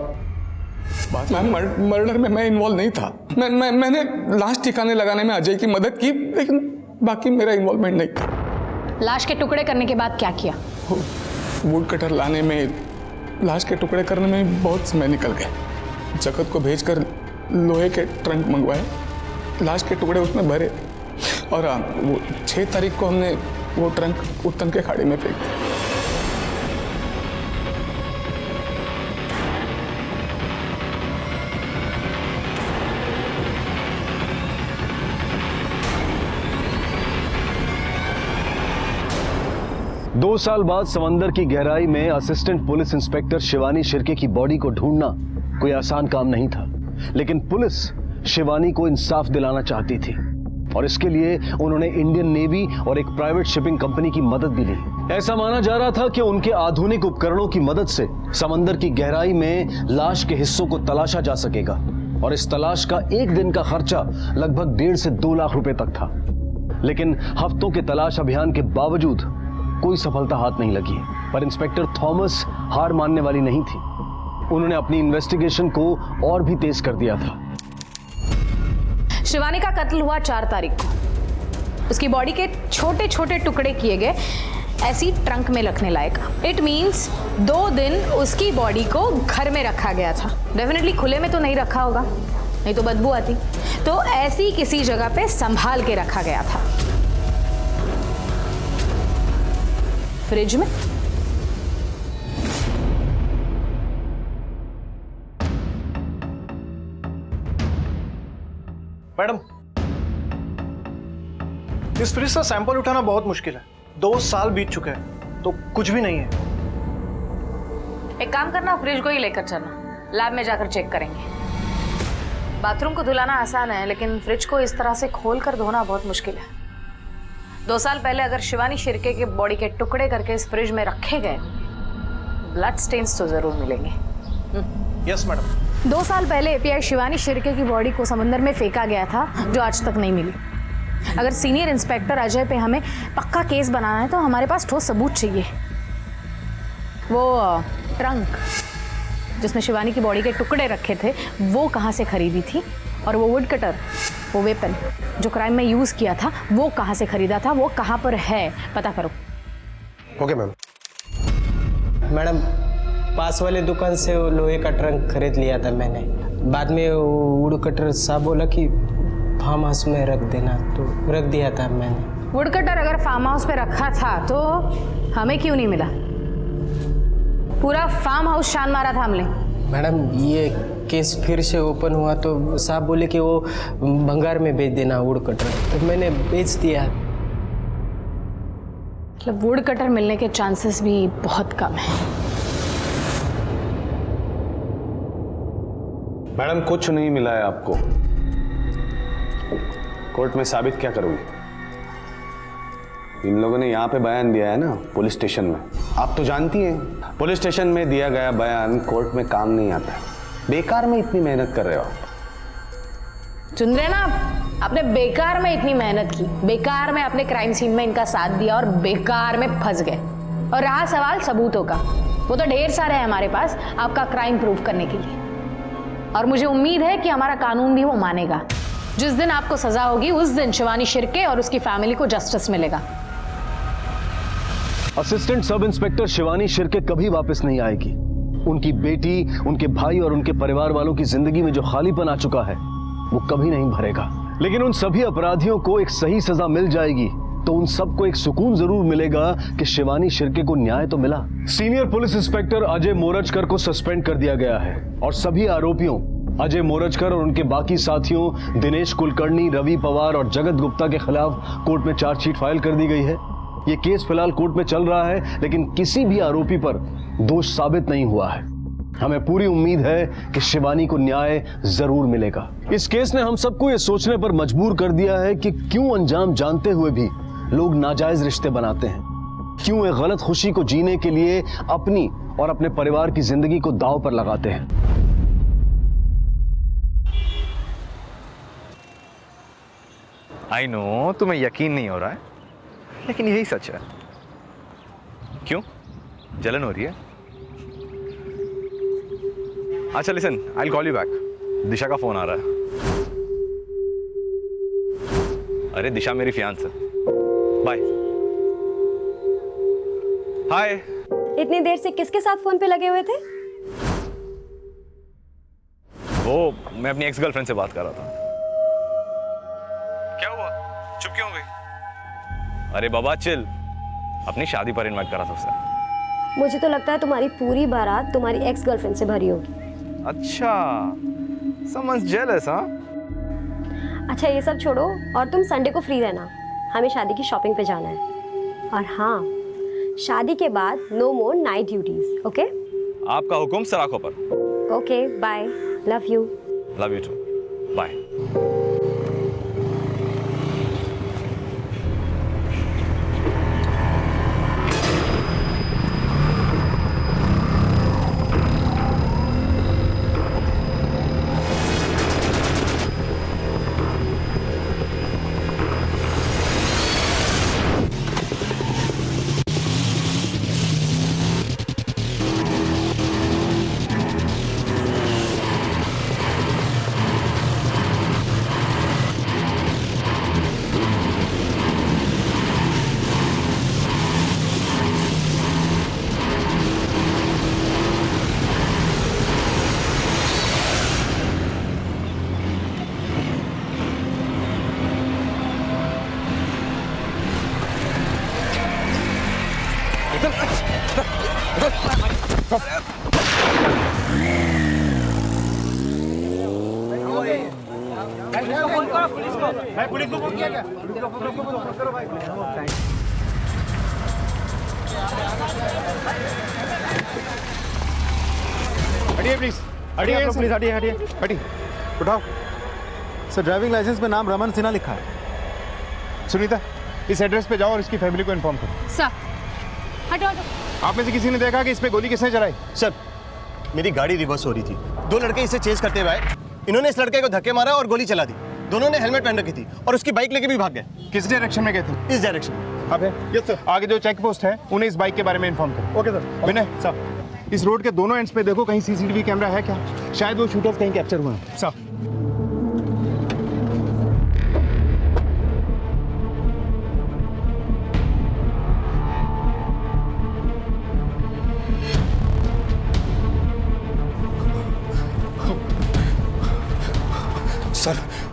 बात में मर्डर में मैं इन्वॉल्व नहीं था। मैंने लाश ठिकाने लगाने में अजय की मदद की, लेकिन बाकी मेरा इन्वॉल्वमेंट नहीं था। लाश के टुकड़े करने के बाद क्या किया? वुड कटर लाने में, लाश के टुकड़े करने में बहुत समय निकल गया। जगत को भेजकर लोहे के ट्रंक मंगवाए, लाश के टुकड़े उसमें भरे और वो 6 तारीख को हमने वो ट्रंक उत्तम के खाड़ी में फेंक दिया। 2 साल बाद समंदर की गहराई में assistant police inspector Shivani Shirke की बॉडी को ढूंढना कोई आसान काम नहीं था, लेकिन पुलिस शिवानी को इंसाफ दिलाना चाहती थी और इसके लिए उन्होंने इंडियन नेवी और एक प्राइवेट शिपिंग कंपनी की मदद भी ली। ऐसा माना जा रहा था कि उनके आधुनिक उपकरणों की मदद से समंदर की गहराई में लाश के हिस्सों को तलाशा जा सकेगा और इस तलाश का एक दिन का खर्चा लगभग 1.5 से 2 लाख रुपए तक था। लेकिन हफ्तों के तलाश अभियान के बावजूद कोई सफलता हाथ नहीं लगी। पर इंस्पेक्टर थॉमस हार मानने वाली नहीं थी। उन्होंने अपनी इन्वेस्टिगेशन को और भी तेज कर दिया था। शिवानी का कत्ल हुआ 4 तारीख को। उसकी बॉडी के छोटे छोटे टुकड़े किए गए, ऐसी ट्रंक में रखने लायक। इट मीन्स 2 दिन उसकी बॉडी को घर में रखा गया था। डेफिनेटली खुले में तो नहीं रखा होगा, नहीं तो बदबू आती। तो ऐसी किसी जगह पे संभाल के रखा गया था। फ्रिज में? मैडम, इस फ्रिज का सैंपल उठाना बहुत मुश्किल है। 2 साल बीत चुके हैं तो कुछ भी नहीं है। एक काम करना, फ्रिज को ही लेकर चलना, लैब में जाकर चेक करेंगे। बाथरूम को धुलाना आसान है, लेकिन फ्रिज को इस तरह से खोल कर धोना बहुत मुश्किल है। 2 साल पहले अगर शिवानी शिर्के के बॉडी के टुकड़े करके इस फ्रिज में रखे गए, ब्लड स्टेन्स तो जरूर मिलेंगे। Yes madam. 2 साल पहले एपीआई शिवानी शिर्के की बॉडी को समंदर में फेंका गया था, जो आज तक नहीं मिली। अगर सीनियर इंस्पेक्टर अजय पे हमें पक्का केस बनाना है तो हमारे पास ठोस सबूत चाहिए। वो ट्रंक जिसमें शिवानी की बॉडी के टुकड़े रखे थे, वो कहाँ से खरीदी थी, और वो वुड कटर, वो वेपन जो क्राइम में यूज किया था, वो कहाँ से खरीदा था, वो कहाँ पर है, पता करो। Okay ma'am. मैडम, पास वाले दुकान से वो लोहे का ट्रंक खरीद लिया था मैंने। बाद में वुड कटर साहब बोला कि फार्म हाउस में रख देना, तो रख दिया था मैंने। वुड कटर अगर फार्म हाउस पे रखा था तो हमें क्यों नहीं मिला? पूरा फार्म हाउस छान मारा था हमने। मैडम, ये केस फिर से ओपन हुआ तो साहब बोले कि वो भंगार में बेच देना वुड कटर, तो मैंने बेच दिया। मतलब वुड कटर मिलने के चांसेस भी बहुत कम हैं। मैडम, कुछ नहीं मिला है आपको। कोर्ट में साबित क्या करोगे? इन लोगों ने यहाँ पे बयान दिया है ना, पुलिस स्टेशन में। आप तो जानती हैं, पुलिस स्टेशन में दिया गया बयान कोर्ट में काम नहीं आता है। बेकार में इतनी मेहनत कर रहे हो आप। सुन रहे ना आप? आपने बेकार में इतनी मेहनत की, बेकार में अपने क्राइम सीन में इनका साथ दिया और बेकार में फंस गए। और रहा सवाल सबूतों का, वो तो ढेर सारे हैं हमारे पास आपका क्राइम प्रूफ करने के लिए। और मुझे उम्मीद है कि हमारा कानून भी वो मानेगा। जिस दिन आपको सजा होगी, उस दिन शिवानी शिर्के और उसकी फैमिली को जस्टिस मिलेगा। Assistant sub inspector Shivani Shirke कभी वापस नहीं आएगी। उनकी बेटी, उनके भाई और उनके परिवार वालों की जिंदगी में जो खालीपन आ चुका है, वो कभी नहीं भरेगा। लेकिन उन सभी अपराधियों को एक सही सजा मिल जाएगी तो उन सबको एक सुकून जरूर मिलेगा कि शिवानी शिर्के को न्याय तो मिला। Senior police inspector Ajay Morajkar को सस्पेंड कर दिया गया है और सभी आरोपियों अजय मोरजकर और उनके बाकी साथियों दिनेश कुलकर्णी, रवि पवार और जगत गुप्ता के खिलाफ कोर्ट में चार्जशीट फाइल कर दी गई है। ये केस फिलहाल कोर्ट में चल रहा है, लेकिन किसी भी आरोपी पर दोष साबित नहीं हुआ है। हमें पूरी उम्मीद है कि शिवानी को न्याय जरूर मिलेगा। इस केस ने हम सबको ये सोचने पर मजबूर कर दिया है कि क्यों अंजाम जानते हुए भी लोग नाजायज रिश्ते बनाते हैं, क्यों एक गलत खुशी को जीने के लिए अपनी और अपने परिवार की जिंदगी को दांव पर लगाते हैं। आई नो तुम्हें यकीन नहीं हो रहा है, लेकिन यही सच है। क्यों? जलन हो रही है? अच्छा listen, I will call you back. Disha का फोन आ रहा है। अरे दिशा मेरी फियांस है। बाय। हाय। इतनी देर से किसके साथ फोन पे लगे हुए थे? वो मैं अपनी एक्स गर्लफ्रेंड से बात कर रहा था। क्या हुआ? चुप क्यों हो गई? अरे बाबा चिल, अपनी शादी पर इनवाइट करा था उसे। मुझे तो लगता है तुम्हारी पूरी बारात तुम्हारी एक्स गर्लफ्रेंड से भरी होगी। अच्छा, समझ जेलस हाँ? अच्छा ये सब छोड़ो और तुम संडे को फ्री रहना, हमें शादी की शॉपिंग पे जाना है। और हाँ, शादी के बाद no more night duties, okay? आपका हुक्म सर आंखों पर। Okay, bye, love you. Love you too, bye. Police को फोन किया क्या? हटिए प्लीज, हटिए आप लोग प्लीज, हटिए हटिए हटिए, उठाओ। सर ड्राइविंग लाइसेंस में नाम रमन सिन्हा लिखा है। सुनीता, इस एड्रेस पे जाओ और इसकी फैमिली को इन्फॉर्म करो। सर हटो हटो। आप में से किसी ने देखा कि इस पे गोली किसने चलाई? सर मेरी गाड़ी रिवर्स हो रही थी, दो लड़के इसे चेज करते हुए आए, इन्होंने इस लड़के को धक्के मारा और गोली चला दी। दोनों ने हेलमेट पहन रखी थी और उसकी बाइक लेके भी भाग गए। किस डायरेक्शन में गए थे? इस डायरेक्शन। अब है यस सर। आगे जो चेक पोस्ट है उन्हें इस बाइक के बारे में इन्फॉर्म करो। Okay sir. विनय साहब, इस रोड के दोनों एंड्स पे देखो कहीं सीसीटीवी कैमरा है क्या? शायद वो शूटर्स कहीं कैप्चर हुए हैं। साहब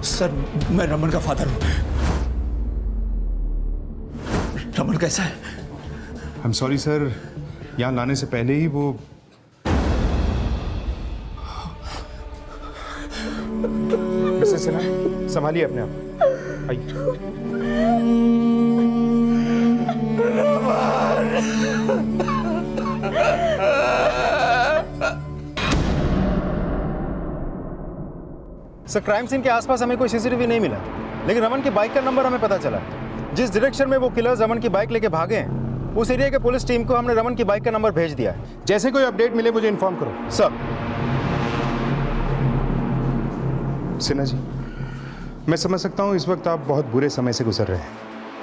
सर मैं रमन का फादर हूँ। रमन कैसा है? आई एम सॉरी सर, यहाँ लाने से पहले ही वो मिसेस सिन्हा, संभालिए अपने आप, आइए। सर क्राइम सीन के आसपास हमें कोई सीसीटीवी नहीं मिला, लेकिन रमन की बाइक का नंबर हमें पता चला। जिस डायरेक्शन में वो किलर्स रमन की बाइक लेके भागे हैं, उस एरिया के पुलिस टीम को हमने रमन की बाइक का नंबर भेज दिया है। जैसे कोई अपडेट मिले मुझे इन्फॉर्म करो। सर। सिन्हा जी, मैं समझ सकता हूँ इस वक्त आप बहुत बुरे समय से गुजर रहे हैं,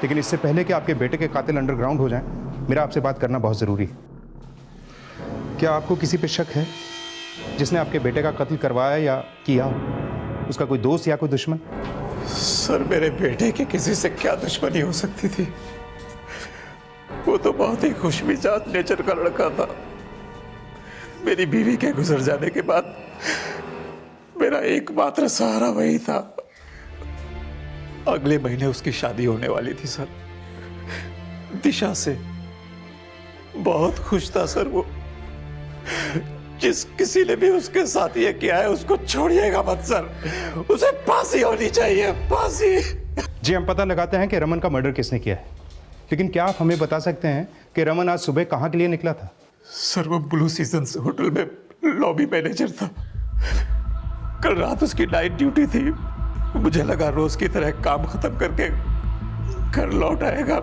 लेकिन इससे पहले कि आपके बेटे के कातिल अंडरग्राउंड हो जाएं, मेरा आपसे बात करना बहुत ज़रूरी है। क्या आपको किसी पे शक है जिसने आपके बेटे का कत्ल करवाया या किया? उसका कोई दोस्त या कोई दुश्मन? सर मेरे बेटे के किसी से क्या दुश्मनी हो सकती थी? वो तो बहुत ही खुशमिजाज नेचर का लड़का था। मेरी बीवी के गुजर जाने के बाद मेरा एकमात्र सहारा वही था। अगले महीने उसकी शादी होने वाली थी सर, दिशा से। बहुत खुश था सर वो। जिस किसी ने भी उसके साथ ये किया है उसको छोड़िएगा मत सर, उसे फांसी होनी चाहिए, फांसी। जी हम पता लगाते हैं कि रमन का मर्डर किसने किया है, लेकिन क्या आप हमें बता सकते हैं कि रमन आज सुबह कहाँ के लिए निकला था? सर वो ब्लू सीजन्स होटल में लॉबी मैनेजर था। कल रात उसकी नाइट ड्यूटी थी। मुझे लगा रोज की तरह काम खत्म करके घर लौट आएगा,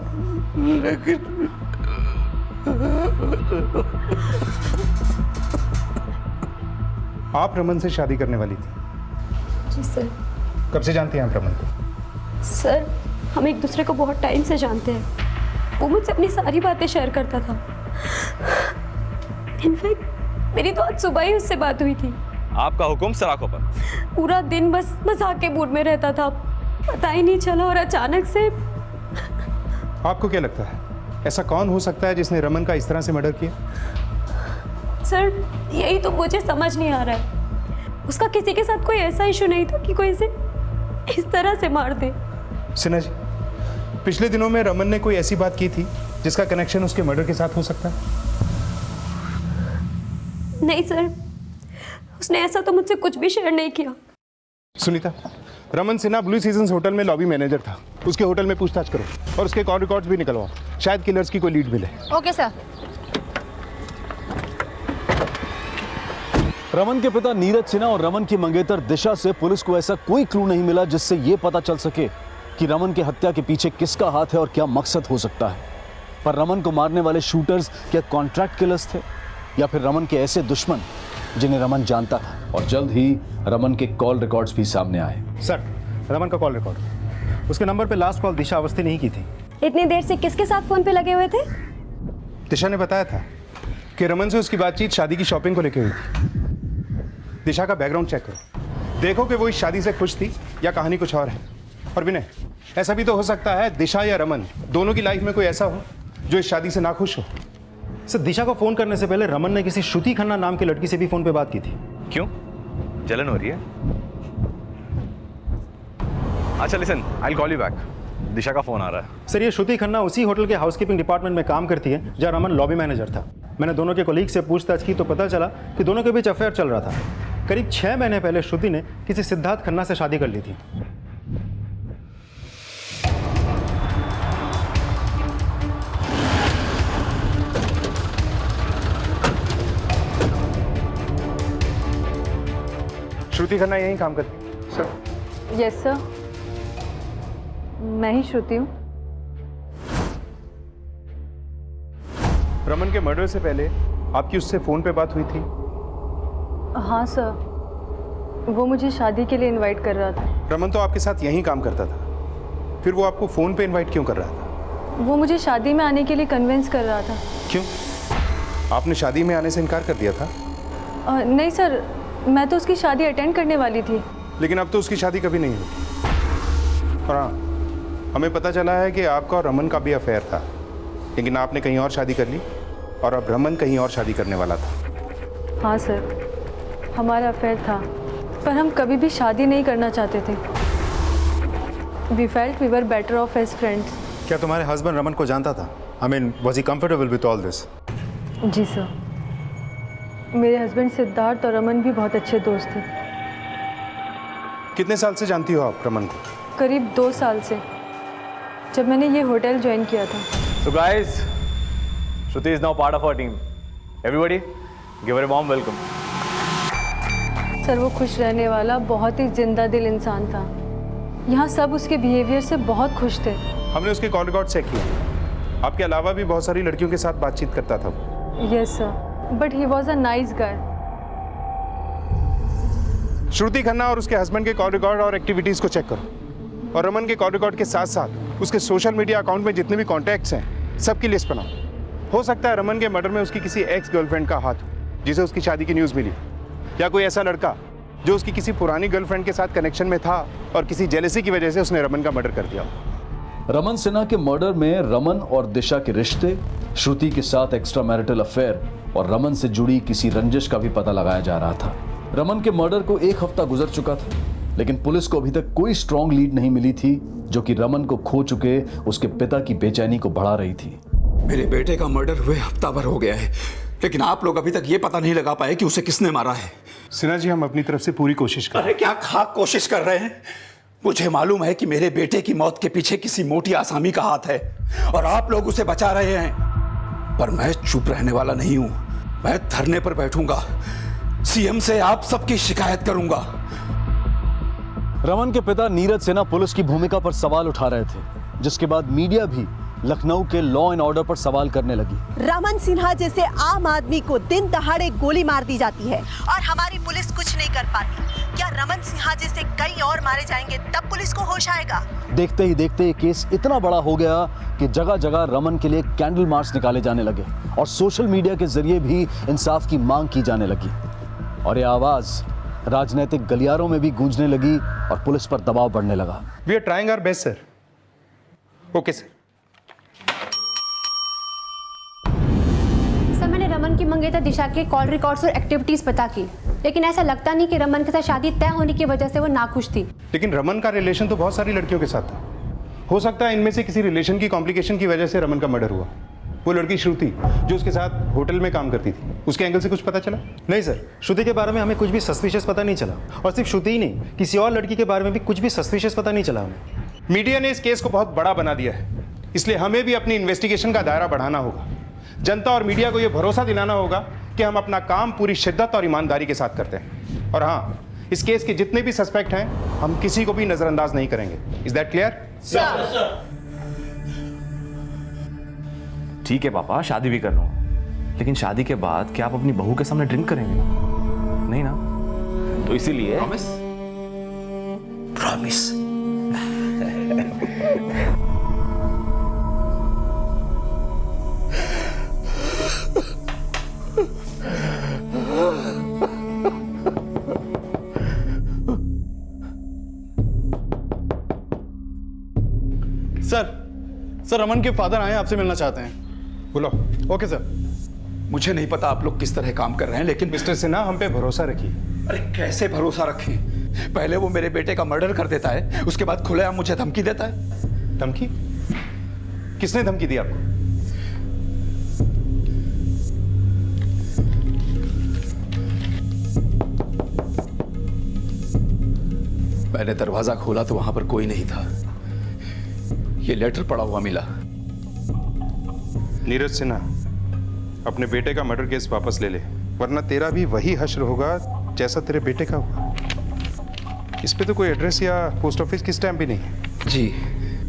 लेकिन आप रमन से शादी करने वाली थी? जी सर। कब से जानती हैं आप रमन को? सर हम एक दूसरे को बहुत टाइम से जानते हैं। वो मुझसे अपनी सारी बातें शेयर करता था। इनफैक्ट मेरी तो आज सुबह ही उससे बात हुई थी। आपका हुक्म सर आंखों पर। पूरा दिन बस मजाक के मूड में रहता था, पता ही नहीं चला। और अचानक से आपको क्या लगता है ऐसा कौन हो सकता है जिसने रमन का इस तरह से मर्डर किया? सर यही तो मुझे समझ नहीं आ रहा है। उसका किसी के साथ कोई ऐसा इशू नहीं था कि कोई इसे इस तरह से मार दे। सिन्हा जी, पिछले दिनों में रमन ने कोई ऐसी बात की थी जिसका कनेक्शन उसके मर्डर के साथ हो सकता है? नहीं सर, उसने ऐसा तो मुझसे कुछ भी शेयर नहीं किया। Sunita, Raman Sinha blue seasons hotel में लॉबी मैनेजर था। उसके होटल में पूछताछ करो और उसके कॉल रिकॉर्ड्स भी निकलवाओ। शायद किलर्स की कोई लीड मिले। Okay sir. रमन के पिता नीरज सिन्हा और रमन की मंगेतर दिशा से पुलिस को ऐसा कोई क्लू नहीं मिला जिससे यह पता चल सके कि रमन की हत्या के पीछे किसका हाथ है और क्या मकसद हो सकता है। पर रमन को मारने वाले शूटर्स क्या कॉन्ट्रैक्ट किलर्स थे या फिर रमन के ऐसे दुश्मन जिन्हें रमन जानता था। और जल्द ही रमन के कॉल रिकॉर्ड्स भी सामने आए। सर, रमन का कॉल रिकॉर्ड, उसके नंबर पे लास्ट कॉल दिशा अवस्थी ने ही की थी। इतनी देर से किसके साथ फोन पे लगे हुए थे? दिशा ने बताया था कि रमन से उसकी बातचीत शादी की शॉपिंग को लेकर हुई थी। दिशा का बैकग्राउंड चेक करो, देखो कि वो इस शादी से खुश थी या कहानी कुछ और है। और विनय, ऐसा भी तो हो सकता है दिशा या रमन दोनों की लाइफ में कोई ऐसा हो जो इस शादी से नाखुश हो। सर, दिशा को फोन करने से पहले रमन ने किसी श्रुति खन्ना नाम की लड़की से भी फोन पे बात की थी। क्यों? जलन हो रही है? अच्छा listen, I will call you back. Disha का फोन आ रहा है। सर, ये श्रुति खन्ना उसी होटल के हाउसकीपिंग डिपार्टमेंट में काम करती है जहाँ रमन लॉबी मैनेजर था। मैंने दोनों के कोलीग से पूछताछ की तो पता चला कि दोनों के बीच अफेयर चल रहा था। करीब 6 महीने पहले श्रुति ने किसी सिद्धार्थ खन्ना से शादी कर ली थी। श्रुति खन्ना यहीं काम करती। सर। यस सर, मैं ही श्रुति हूँ। रमन के मर्डर से पहले आपकी उससे फोन पे बात हुई थी? हाँ सर, वो मुझे शादी के लिए इनवाइट कर रहा था। रमन तो आपके साथ यहीं काम करता था, फिर वो आपको फोन पे इनवाइट क्यों कर रहा था? वो मुझे शादी में आने के लिए कन्विंस कर रहा था। क्यों? आपने शादी में आने से इनकार कर दिया था? नहीं सर, मैं तो उसकी शादी अटेंड करने वाली थी। लेकिन अब तो उसकी शादी कभी नहीं हुई। और हाँ, हमें पता चला है कि आपका और रमन का भी अफेयर था, लेकिन आपने कहीं और शादी कर ली और अब रमन कहीं और शादी करने वाला था। हाँ सर, हमारा अफेयर था, पर हम कभी भी शादी नहीं करना चाहते थे। We felt we were better off as friends. क्या तुम्हारे हस्बैंड रमन को जानता था? I mean, was he comfortable with all this? जी सर, मेरे हस्बैंड सिद्धार्थ और रमन भी बहुत अच्छे दोस्त थे। कितने साल से जानती हो आप रमन को? करीब 2 साल से, जब मैंने ये होटल ज्वाइन किया था। So guys, Shruti is now part of our team. Everybody, give her a warm welcome. Sir, वो खुश रहने वाला बहुत ही जिंदा दिल इंसान था। यहाँ सब उसके बिहेवियर से बहुत खुश थे। हमने उसके कॉल रिकॉर्ड चेक किया, आपके अलावा भी बहुत सारी लड़कियों के साथ बातचीत करता था वो। Yes sir, but he was a nice guy. Shruti Khanna और उसके हस्बैंड के कॉल रिकॉर्ड और एक्टिविटीज को चेक करो, और रमन के कॉल रिकॉर्ड के साथ साथ उसके सोशल मीडिया अकाउंट में जितने भी कॉन्टैक्ट्स हैं सबकी लिस्ट बनाओ। हो सकता है रमन के मर्डर में उसकी किसी एक्स गर्लफ्रेंड का हाथ हो जिसे उसकी शादी की न्यूज़ मिली, या कोई ऐसा लड़का जो उसकी किसी पुरानी गर्लफ्रेंड के साथ कनेक्शन में था और किसी जेलसी की वजह से उसने रमन का मर्डर कर दिया। रमन सिन्हा के मर्डर में रमन और दिशा के रिश्ते, श्रुति के साथ एक्स्ट्रा मैरिटल अफेयर और रमन से जुड़ी किसी रंजिश का भी पता लगाया जा रहा था। रमन के मर्डर को 1 हफ्ता गुजर चुका था, लेकिन पुलिस को अभी तक कोई स्ट्रॉन्ग लीड नहीं मिली थी जो कि रमन को खो चुके उसके पिता की बेचैनी को बढ़ा रही थी। मेरे बेटे का मर्डर हुए हफ्ता भर हो गया है, लेकिन आप लोग अभी तक ये पता नहीं लगा पाए कि उसे किसने मारा है। सिन्हा जी, हम अपनी तरफ से पूरी कोशिश कर रहे हैं। अरे क्या खाक कोशिश कर रहे हैं? मुझे मालूम है कि मेरे बेटे की मौत के पीछे किसी मोटी आसामी का हाथ है और आप लोग उसे बचा रहे हैं, पर मैं चुप रहने वाला नहीं हूं। मैं धरने पर बैठूंगा, सीएम से आप सबकी शिकायत करूंगा। रमन के पिता नीरज सिन्हा पुलिस की भूमिका पर सवाल उठा रहे थे, जिसके बाद मीडिया भी लखनऊ के लॉ एंड ऑर्डर पर सवाल करने लगी। रमन सिन्हा जैसे आम आदमी को दिन दहाड़े गोली मार दी जाती है और हमारी पुलिस कुछ नहीं कर पाती। क्या रमन सिन्हा जैसे कई और मारे जाएंगे तब पुलिस को होश आएगा? देखते ही देखते ये केस इतना बड़ा हो गया कि जगह जगह रमन के लिए कैंडल मार्च निकाले जाने लगे और सोशल मीडिया के जरिए भी इंसाफ की मांग की जाने लगी, और ये आवाज राजनीतिक गलियारों में भी गूंजने लगी और पुलिस पर दबाव बढ़ने लगा। We are trying our best sir. Okay sir. Sir, मैंने रमन की मंगेतर दिशा के कॉल रिकॉर्ड्स और एक्टिविटीज पता की, लेकिन ऐसा लगता नहीं कि रमन के साथ शादी तय होने की वजह से वो नाखुश थी। लेकिन रमन का रिलेशन तो बहुत सारी लड़कियों के साथ था। हो सकता है इनमें से किसी रिलेशन की कॉम्प्लिकेशन की वजह से रमन का मर्डर हुआ। वो लड़की श्रुति जो उसके साथ होटल में काम करती थी, उसके एंगल से कुछ पता चला? नहीं सर, श्रुति के बारे में हमें कुछ भी सस्पिशियस पता नहीं चला, और सिर्फ श्रुति ही नहीं, किसी और लड़की के बारे में भी कुछ भी सस्पिशियस पता नहीं चला हमें। मीडिया ने इस केस को बहुत बड़ा बना दिया है, इसलिए हमें भी अपनी इन्वेस्टिगेशन का दायरा बढ़ाना होगा। जनता और मीडिया को यह भरोसा दिलाना होगा कि हम अपना काम पूरी शिद्दत और ईमानदारी के साथ करते हैं। और हाँ, इस केस के जितने भी सस्पेक्ट हैं, हम किसी को भी नजरअंदाज नहीं करेंगे। Is that clear? ठीक है पापा, शादी भी कर रहा हूँ, लेकिन शादी के बाद क्या आप अपनी बहू के सामने ड्रिंक करेंगे? नहीं ना? तो इसीलिए प्रॉमिस। सर रमन के फादर आए हैं, आपसे मिलना चाहते हैं। बोलो। Okay sir. मुझे नहीं पता आप लोग किस तरह काम कर रहे हैं, लेकिन मिस्टर सिन्हा, हम पे भरोसा रखिए। अरे कैसे भरोसा रखें? पहले वो मेरे बेटे का मर्डर कर देता है, उसके बाद खुलेआम मुझे धमकी देता है। धमकी? किसने धमकी दी आपको? मैंने दरवाजा खोला तो वहां पर कोई नहीं था। ये लेटर पड़ा हुआ मिला। नीरज सिन्हा, अपने बेटे का मर्डर केस वापस ले ले, वरना तेरा भी वही हश्र होगा जैसा तेरे बेटे का हुआ। इस पे तो कोई एड्रेस या पोस्ट ऑफिस की स्टैम्प भी नहीं है। जी,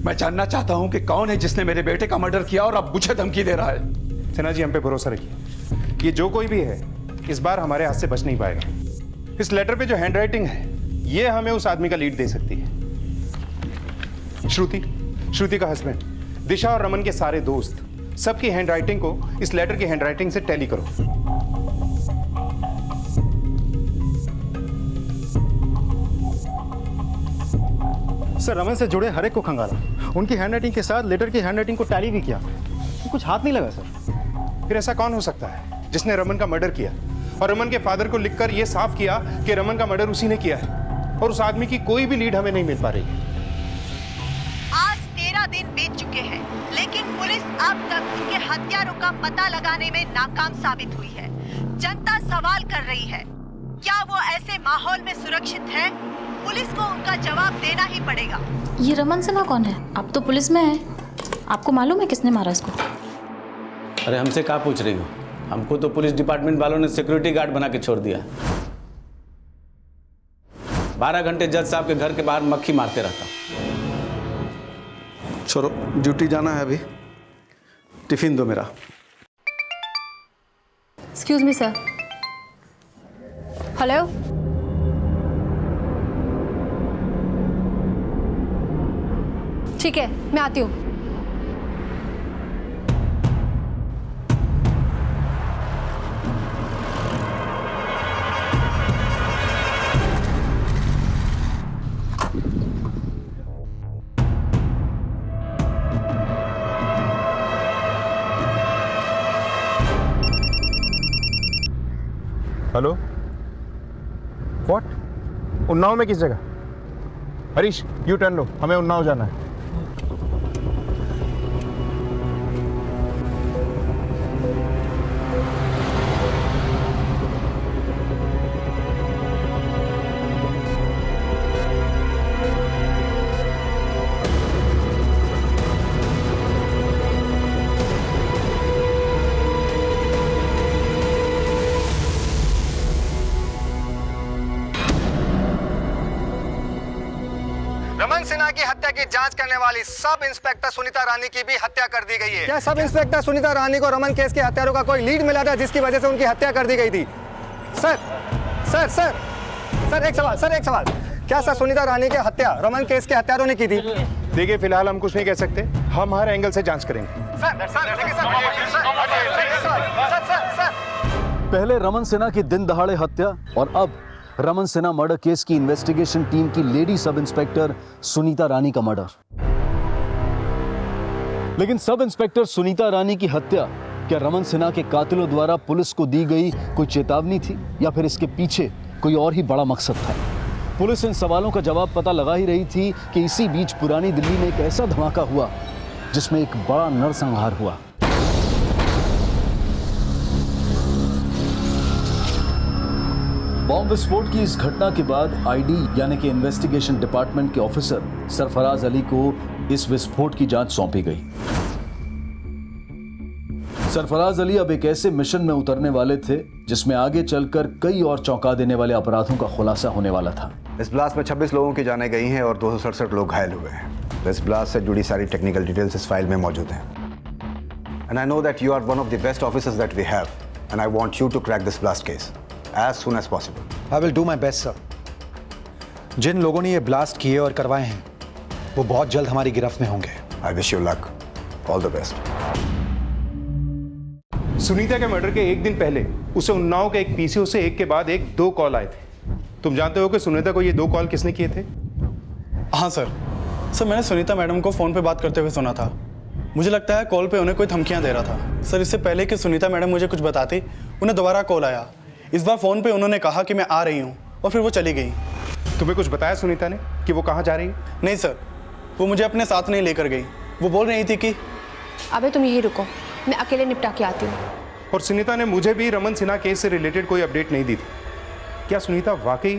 मैं जानना चाहता हूं कि कौन है जिसने मेरे बेटे का मर्डर किया और अब मुझे धमकी दे रहा है। सिन्हा जी, हम पे भरोसा रखिए। ये जो कोई भी है, इस बार हमारे हाथ से बच नहीं पाएगा। इस लेटर पे जो हैंडराइटिंग है, ये हमें उस आदमी का लीड दे सकती है। श्रुति का हस्बैंड, दिशा और रमन के सारे दोस्त, सबकी हैंडराइटिंग को इस लेटर की हैंडराइटिंग से टैली करो। सर, रमन से जुड़े हर एक को खंगाला, उनकी हैंडराइटिंग के साथ लेटर की हैंडराइटिंग को टैली भी किया। कुछ हाथ नहीं लगा सर। फिर ऐसा कौन हो सकता है जिसने रमन का मर्डर किया और रमन के फादर को लिखकर यह साफ किया कि रमन का मर्डर उसी ने किया है, और उस आदमी की कोई भी लीड हमें नहीं मिल पा रही है। आज 13 दिन बीत चुके हैं, लेकिन पुलिस अब तक उनके हत्यारों का पता लगाने में नाकाम साबित हुई है। जनता सवाल कर रही है, क्या वो ऐसे माहौल में सुरक्षित है? पुलिस को उनका जवाब देना ही पड़ेगा। ये रमन सिन्हा कौन है? आप तो पुलिस में हैं, आपको मालूम है किसने मारा इसको? अरे हमसे क्या पूछ रही हो? हमको तो पुलिस डिपार्टमेंट वालों ने सिक्योरिटी गार्ड बना के छोड़ दिया। 12 घंटे जज साहब के घर के बाहर मक्खी मारते रहता। छोड़ो, ड्यूटी जाना है अभी। टिफिन दो मेरा। Excuse me sir. हेलो, ठीक है, मैं आती हूँ। Hello, what? उन्नाव में किस जगह? हरीश, यू टर्न लो, हमें उन्नाव जाना है। रमन सिन्हा की हत्या की जांच करने वाली सब इंस्पेक्टर सुनीता रानी की भी हत्या कर दी गई है। क्या सब इंस्पेक्टर सुनीता रानी को रमन केस के हत्यारों का कोई लीड मिला था जिसकी वजह से उनकी हत्या कर दी गई थी? सर सर सर सर एक सवाल, क्या सर सुनीता रानी की हत्या रमन केस के हत्यारों ने की थी? देखिए, फिलहाल हम कुछ नहीं कह सकते, हम हर एंगल से जांच करेंगे। पहले रमन सिन्हा की दिन दहाड़े हत्या और अब रमन सिन्हा मर्डर केस की इन्वेस्टिगेशन टीम की लेडी सब इंस्पेक्टर सुनीता रानी का मर्डर। लेकिन सब इंस्पेक्टर सुनीता रानी की हत्या क्या रमन सिन्हा के कातिलों द्वारा पुलिस को दी गई कोई चेतावनी थी, या फिर इसके पीछे कोई और ही बड़ा मकसद था? पुलिस इन सवालों का जवाब पता लगा ही रही थी कि इसी बीच पुरानी दिल्ली में एक ऐसा धमाका हुआ जिसमें एक बड़ा नरसंहार हुआ। बॉम्ब विस्फोट की इस घटना के बाद आईडी यानी कि इन्वेस्टिगेशन डिपार्टमेंट के ऑफिसर सरफराज अली को इस विस्फोट की जांच सौंपी गई। सरफराज अली अब एक ऐसे मिशन में उतरने वाले थे जिसमें आगे चलकर कई और चौंका देने वाले अपराधों का खुलासा होने वाला था। इस ब्लास्ट में 26 लोगों की जानें गई हैं और 267 लोग घायल हुए हैं। इस ब्लास्ट से जुड़ी सारी टेक्निकल डिटेल्स इस फाइल में मौजूद हैं। And I know that you are one of the best officers that we have and I want you to crack this blast case as soon as possible. I will do my best sir. जिन लोगों ने ये blast किए और करवाए हैं वो बहुत जल्द हमारी गिरफ्त में होंगे। I wish you luck, all the best. Sunita के मर्डर के एक दिन पहले उसे उन्नाव के एक पीसीओ से एक के बाद एक 2 कॉल आए थे। तुम जानते हो कि सुनीता को ये 2 कॉल किसने किए थे? हाँ सर, मैंने सुनीता मैडम को फ़ोन पे बात करते हुए सुना था। मुझे लगता है कॉल पे उन्हें कोई धमकियां दे रहा था। सर, इससे पहले कि सुनीता मैडम मुझे कुछ बताती, उन्हें दोबारा कॉल आया। इस बार फ़ोन पे उन्होंने कहा कि मैं आ रही हूँ और फिर वो चली गई। तुम्हें कुछ बताया सुनीता ने कि वो कहाँ जा रही है? नहीं सर, वो मुझे अपने साथ नहीं लेकर गई। वो बोल रही थी कि अबे तुम यहीं रुको, मैं अकेले निपटा के आती हूँ। और सुनीता ने मुझे भी रमन सिन्हा केस से रिलेटेड कोई अपडेट नहीं दी थी। क्या सुनीता वाकई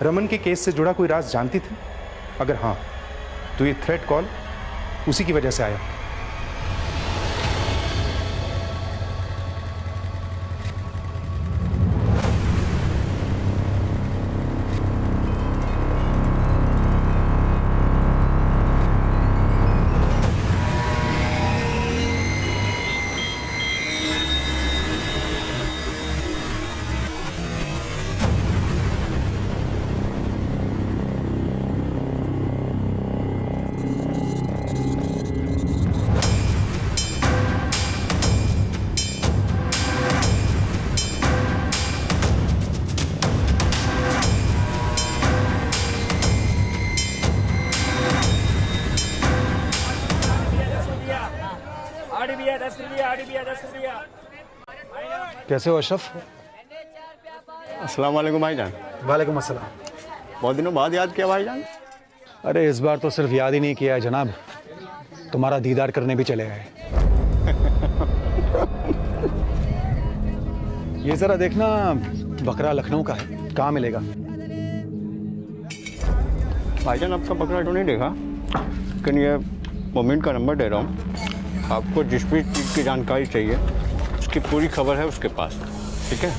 रमन के केस से जुड़ा कोई राज जानती थी? अगर हाँ, तो ये थ्रेट कॉल उसी की वजह से आया। कैसे हो अशरफ? अस्सलाम वालेकुम भाईजान। वालेकुम अस्सलाम। बहुत दिनों बाद याद किया भाईजान। अरे इस बार तो सिर्फ याद ही नहीं किया है जनाब, तुम्हारा दीदार करने भी चले गए। ये जरा देखना, बकरा लखनऊ का है, कहाँ मिलेगा? भाईजान आपका बकरा तो नहीं देखा, लेकिन ये मोमिन का नंबर दे रहा हूँ। आपको जिस भी चीज़ की जानकारी चाहिए उसकी पूरी खबर है उसके पास, ठीक है?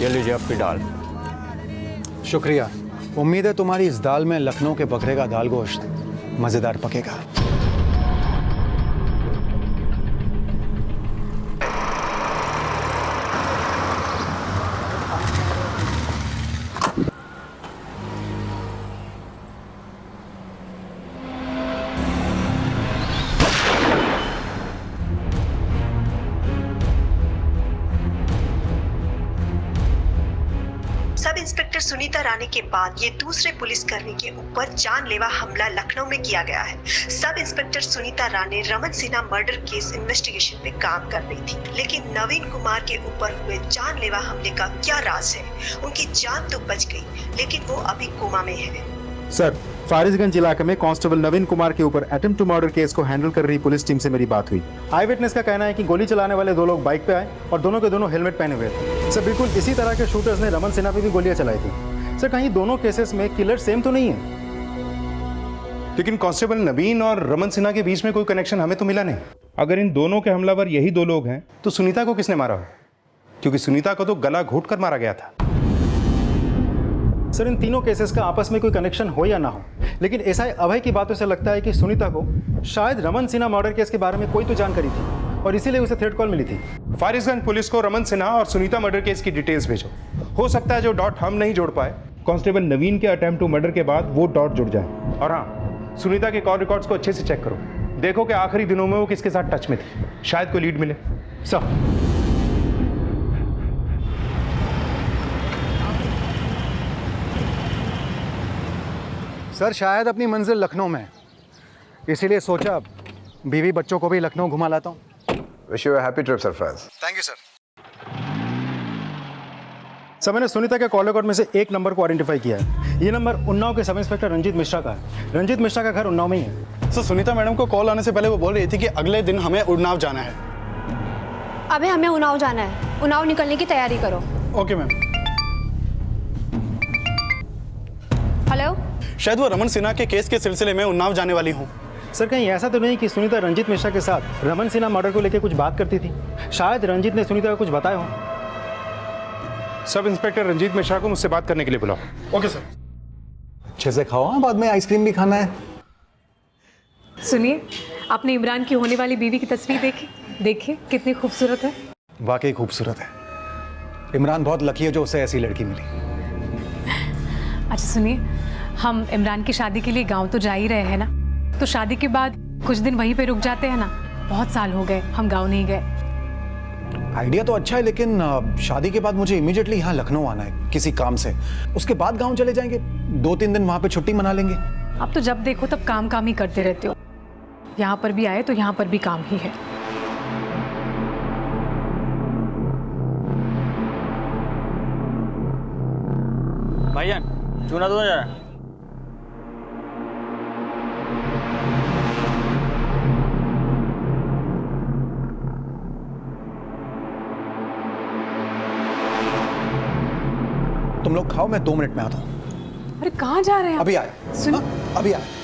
ये लीजिए आपकी दाल। शुक्रिया। उम्मीद है तुम्हारी इस दाल में लखनऊ के बकरे का दाल गोश्त मज़ेदार पकेगा। सब इंस्पेक्टर सुनीता रानी के बाद ये दूसरे पुलिसकर्मी के ऊपर जानलेवा हमला लखनऊ में किया गया है। Sub inspector Sunita Rani Raman Sinha murder case investigation में काम कर रही थी, लेकिन नवीन कुमार के ऊपर हुए जानलेवा हमले का क्या राज है? उनकी जान तो बच गई, लेकिन वो अभी कोमा में है। सर, फारिसगंज इलाके में कांस्टेबल नवीन कुमार के ऊपर अटेम्प्ट टू मर्डर केस को हैंडल कर रही पुलिस टीम से मेरी बात हुई। आई विटनेस का कहना है कि गोली चलाने वाले 2 लोग बाइक पे आए और दोनों के दोनों हेलमेट पहने हुए थे। सर, बिल्कुल इसी तरह के शूटर्स ने रमन सिन्हा पे भी गोलियां चलाई थी। सर, कहीं दोनों केसेस में किलर सेम तो नहीं है? लेकिन कांस्टेबल नवीन और रमन सिन्हा के बीच में कोई कनेक्शन हमें तो मिला नहीं। अगर इन दोनों के हमलावर यही 2 लोग हैं तो सुनीता को किसने मारा हो? क्योंकि सुनीता को तो गला घोट कर मारा गया था। सर, इन तीनों केसेस का आपस में कोई कनेक्शन हो या ना हो, लेकिन एसआई अभय की बातों से लगता है कि सुनीता को शायद रमन सिन्हा मर्डर केस के बारे में कोई तो जानकारी थी और इसीलिए उसे थ्रेट कॉल मिली थी। फारिसगंज पुलिस को रमन सिन्हा और सुनीता मर्डर केस की डिटेल्स भेजो। हो सकता है जो डॉट हम नहीं जोड़ पाए, कांस्टेबल नवीन के अटेम्प्ट टू मर्डर के बाद वो डॉट जुड़ जाए। और हाँ, सुनीता के कॉल रिकॉर्ड्स को अच्छे से चेक करो, देखो कि आखिरी दिनों में वो किसके साथ टच में थी, शायद कोई लीड मिले। सर, शायद अपनी मंजिल लखनऊ में, इसीलिए सोचा बीवी बच्चों को भी लखनऊ घुमा लाता हूँ। Wish you a happy trip Sarfaraz. Thank you sir. Sir, मैंने सुनीता के कॉल रिकॉर्ड में से एक नंबर को आइडेंटिफाई किया है। ये नंबर उन्नाव के सब इंस्पेक्टर रंजीत मिश्रा का है। रंजीत मिश्रा का घर उन्नाव में ही है। सर, सुनीता मैडम को कॉल आने से पहले वो बोल रही थी कि अगले दिन हमें उन्नाव जाना है। अबे हमें उन्नाव जाना है, उन्नाव निकलने की तैयारी करो। Okay ma'am. हेलो, शायद वो रमन सिन्हा के केस के सिलसिले में उन्नाव जाने वाली हूँ, सर कहीं ऐसा तो नहीं कि सुनीता रंजीत मिश्रा के साथ रमन सिन्हा मर्डर को लेकर कुछ बात करती थी? शायद रंजीत ने सुनीता को कुछ बताया हो। सब इंस्पेक्टर रंजीत मिश्रा को मुझसे बात करने के लिए बुलाओ। Okay sir. अच्छे से खाओ, बाद में आइसक्रीम भी खाना है। सुनिए, आपने इमरान की होने वाली बीवी की तस्वीर देखी? देखिए कितनी खूबसूरत है। वाकई खूबसूरत है। इमरान बहुत लकी है जो उसे ऐसी लड़की मिली। अच्छा सुनिए, हम इमरान की शादी के लिए गांव तो जा ही रहे हैं ना, तो शादी के बाद कुछ दिन वहीं पे रुक जाते हैं ना। बहुत साल हो गए हम गांव नहीं गए। आइडिया तो अच्छा है, लेकिन शादी के बाद मुझे इमीडिएटली यहाँ लखनऊ आना है किसी काम से। उसके बाद गांव चले जाएंगे, 2-3 दिन वहाँ पे छुट्टी मना लेंगे। अब तो जब देखो तब काम काम ही करते रहते हो। यहाँ पर भी आए तो यहाँ पर भी काम ही है। भाईजान चूना दो जरा। तुम लोग खाओ, मैं 2 मिनट में आता हूँ। अरे कहाँ जा रहे हैं? अभी आए। अभी आए।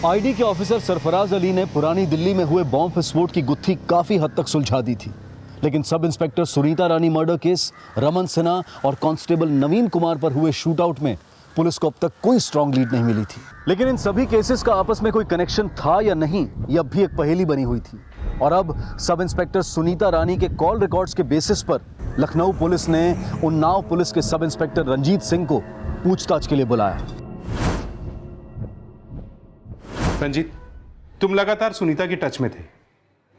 आईडी के ऑफिसर सरफराज अली ने पुरानी दिल्ली में हुए बॉम्ब विस्फोट की गुत्थी काफी हद तक सुलझा दी थी, लेकिन सब इंस्पेक्टर सुनीता रानी मर्डर केस, रमन सिन्हा और कांस्टेबल नवीन कुमार पर हुए शूटआउट में पुलिस को अब तक कोई स्ट्रांग लीड नहीं मिली थी। लेकिन इन सभी केसेस का आपस में कोई कनेक्शन था या नहीं, यह अब भी एक पहेली बनी हुई थी। और अब सब इंस्पेक्टर सुनीता रानी के कॉल रिकॉर्ड्स के बेसिस पर लखनऊ पुलिस ने उन्नाव पुलिस के सब इंस्पेक्टर रंजीत सिंह को पूछताछ के लिए बुलाया। रंजीत, तुम लगातार सुनीता के टच में थे।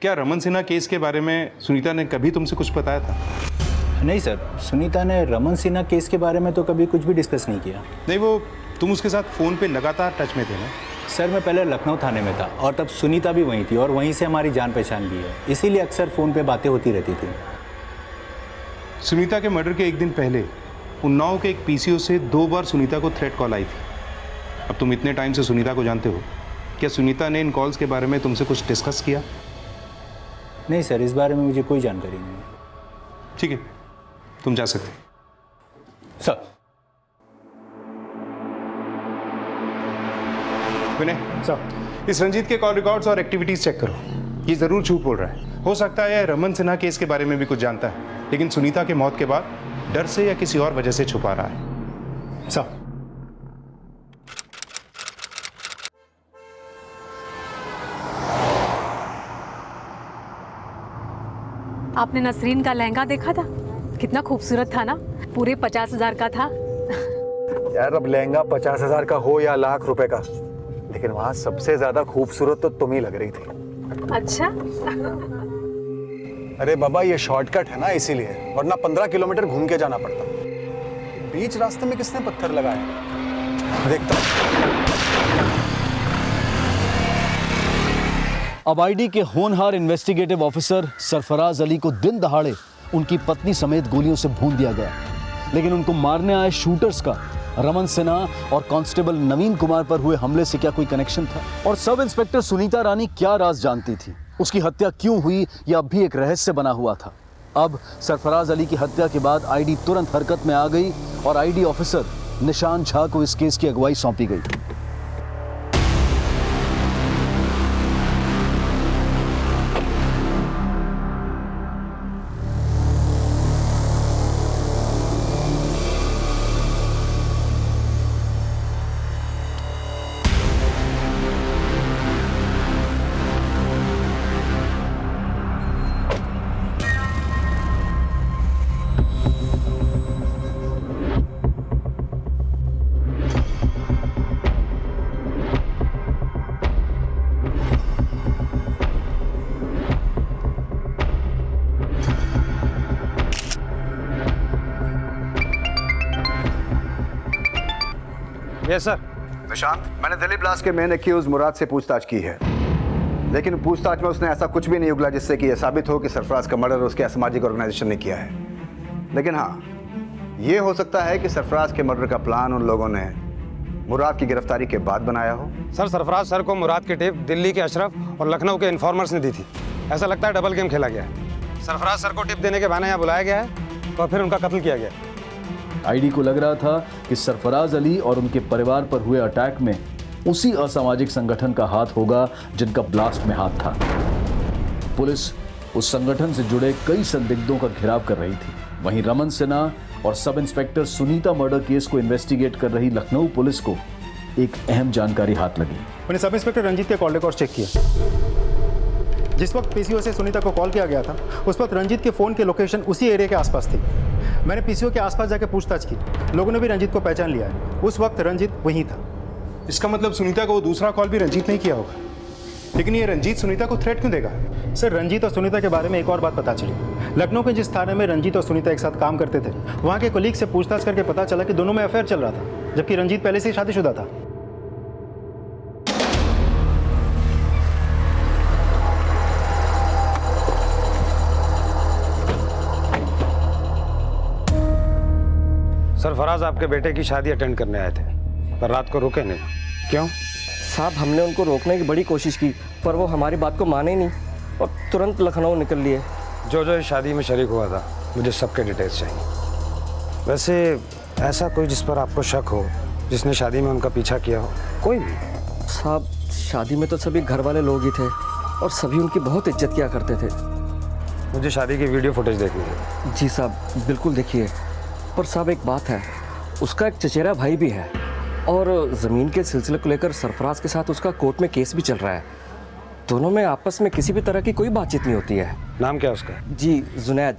क्या रमन सिन्हा केस के बारे में सुनीता ने कभी तुमसे कुछ बताया था? नहीं सर, सुनीता ने रमन सिन्हा केस के बारे में तो कभी कुछ भी डिस्कस नहीं किया। नहीं, वो तुम उसके साथ फ़ोन पे लगातार टच में थे ना? सर मैं पहले लखनऊ थाने में था और तब सुनीता भी वहीं थी और वहीं से हमारी जान पहचान भी है, इसीलिए अक्सर फ़ोन पे बातें होती रहती थी। सुनीता के मर्डर के एक दिन पहले उन्नाव के एक पीसीओ से 2 बार सुनीता को थ्रेट कॉल आई थी। अब तुम इतने टाइम से सुनीता को जानते हो, क्या सुनीता ने इन कॉल्स के बारे में तुमसे कुछ डिस्कस किया? नहीं सर, इस बारे में मुझे कोई जानकारी नहीं है। ठीक है, तुम जा सकते हो। सर। विनय सर, इस रंजीत के कॉल रिकॉर्ड्स और एक्टिविटीज चेक करो। ये जरूर झूठ बोल रहा है। हो सकता है रमन सिन्हा केस के बारे में भी कुछ जानता है, लेकिन सुनीता के मौत के बाद डर से या किसी और वजह से छुपा रहा है। सर। आपने नसरीन का लहंगा देखा था? कितना खूबसूरत था ना, पूरे 50,000 का था। यार अब लहंगा 50,000 का हो या लाख रुपए का, लेकिन वहां सबसे ज्यादा खूबसूरत तो तुम ही लग रही थी। अच्छा। अरे बाबा, ये शॉर्टकट है ना, इसीलिए, वरना 15 किलोमीटर घूम के जाना पड़ता। बीच रास्ते में किसने पत्थर लगाए? देखता अब आईडी के होनहार इन्वेस्टिगेटिव ऑफिसर सरफराज अली को दिन दहाड़े उनकी पत्नी समेत गोलियों से भून दिया गया, लेकिन उनको मारने आए शूटर्स का रमन सिन्हा और कांस्टेबल नवीन कुमार पर हुए हमले से क्या कोई कनेक्शन था? और सब इंस्पेक्टर सुनीता रानी क्या राज जानती थी? उसकी हत्या क्यों हुई, यह अब भी एक रहस्य बना हुआ था। अब सरफराज अली की हत्या के बाद आईडी तुरंत हरकत में आ गई और आईडी ऑफिसर निशान झा को इस केस की अगुवाई सौंपी गई। Yes sir. निशांत, मैंने दिल्ली ब्लास्ट के मेन एक्यूज मुराद से पूछताछ की है, लेकिन पूछताछ में उसने ऐसा कुछ भी नहीं उगला जिससे कि यह साबित हो कि सरफराज का मर्डर उसके असामाजिक ऑर्गेनाइजेशन ने किया है। लेकिन हाँ, ये हो सकता है कि सरफराज के मर्डर का प्लान उन लोगों ने मुराद की गिरफ्तारी के बाद बनाया हो। सर, सरफराज सर को मुराद की टिप दिल्ली के अशरफ और लखनऊ के इन्फॉर्मर्स ने दी थी। ऐसा लगता है डबल गेम खेला गया है। सरफराज सर को टिप देने के बहाने यहाँ बुलाया गया है और फिर उनका कत्ल किया गया। आईडी को लग रहा था कि सरफराज अली और उनके परिवार पर हुए अटैक में उसी असामाजिक संगठन का हाथ होगा जिनका ब्लास्ट में हाथ था। पुलिस उस संगठन से जुड़े कई संदिग्धों का घेराव कर रही थी। वहीं रमन सिन्हा और सब इंस्पेक्टर सुनीता मर्डर केस को इन्वेस्टिगेट कर रही लखनऊ पुलिस को एक अहम जानकारी हाथ लगी। मैंने सब इंस्पेक्टर रंजीत के कॉल रिकॉर्ड चेक किया। जिस वक्त पीसीओ से सुनीता को कॉल किया गया था उस वक्त रंजीत के फोन की लोकेशन उसी एरिया के आसपास थी। मैंने पीसीओ के आसपास जाकर पूछताछ की, लोगों ने भी रंजीत को पहचान लिया है। उस वक्त रंजीत वहीं था। इसका मतलब सुनीता को वो दूसरा कॉल भी रंजीत नहीं किया होगा। लेकिन ये रंजीत सुनीता को थ्रेट क्यों देगा? सर, रंजीत और सुनीता के बारे में एक और बात पता चली। लखनऊ के जिस थाने में रंजीत और सुनीता एक साथ काम करते थे, वहाँ के कोलीग से पूछताछ करके पता चला कि दोनों में अफेयर चल रहा था, जबकि रंजीत पहले से ही शादीशुदा था। सरफराज आपके बेटे की शादी अटेंड करने आए थे, पर रात को रुके नहीं। क्यों? साहब, हमने उनको रोकने की बड़ी कोशिश की, पर वो हमारी बात को माने नहीं और तुरंत लखनऊ निकल लिए। जो इस शादी में शरीक हुआ था, मुझे सबके डिटेल्स चाहिए। वैसे ऐसा कोई जिस पर आपको शक हो, जिसने शादी में उनका पीछा किया हो? कोई भी? साहब, शादी में तो सभी घर वाले लोग ही थे और सभी उनकी बहुत इज्जत किया करते थे। मुझे शादी की वीडियो फुटेज देखनी है। जी साहब, बिल्कुल देखिए। पर साहब, एक बात है, उसका एक चचेरा भाई भी है और ज़मीन के सिलसिले को लेकर सरफराज के साथ उसका कोर्ट में केस भी चल रहा है। दोनों में आपस में किसी भी तरह की कोई बातचीत नहीं होती है। नाम क्या है उसका? जी, जुनैद।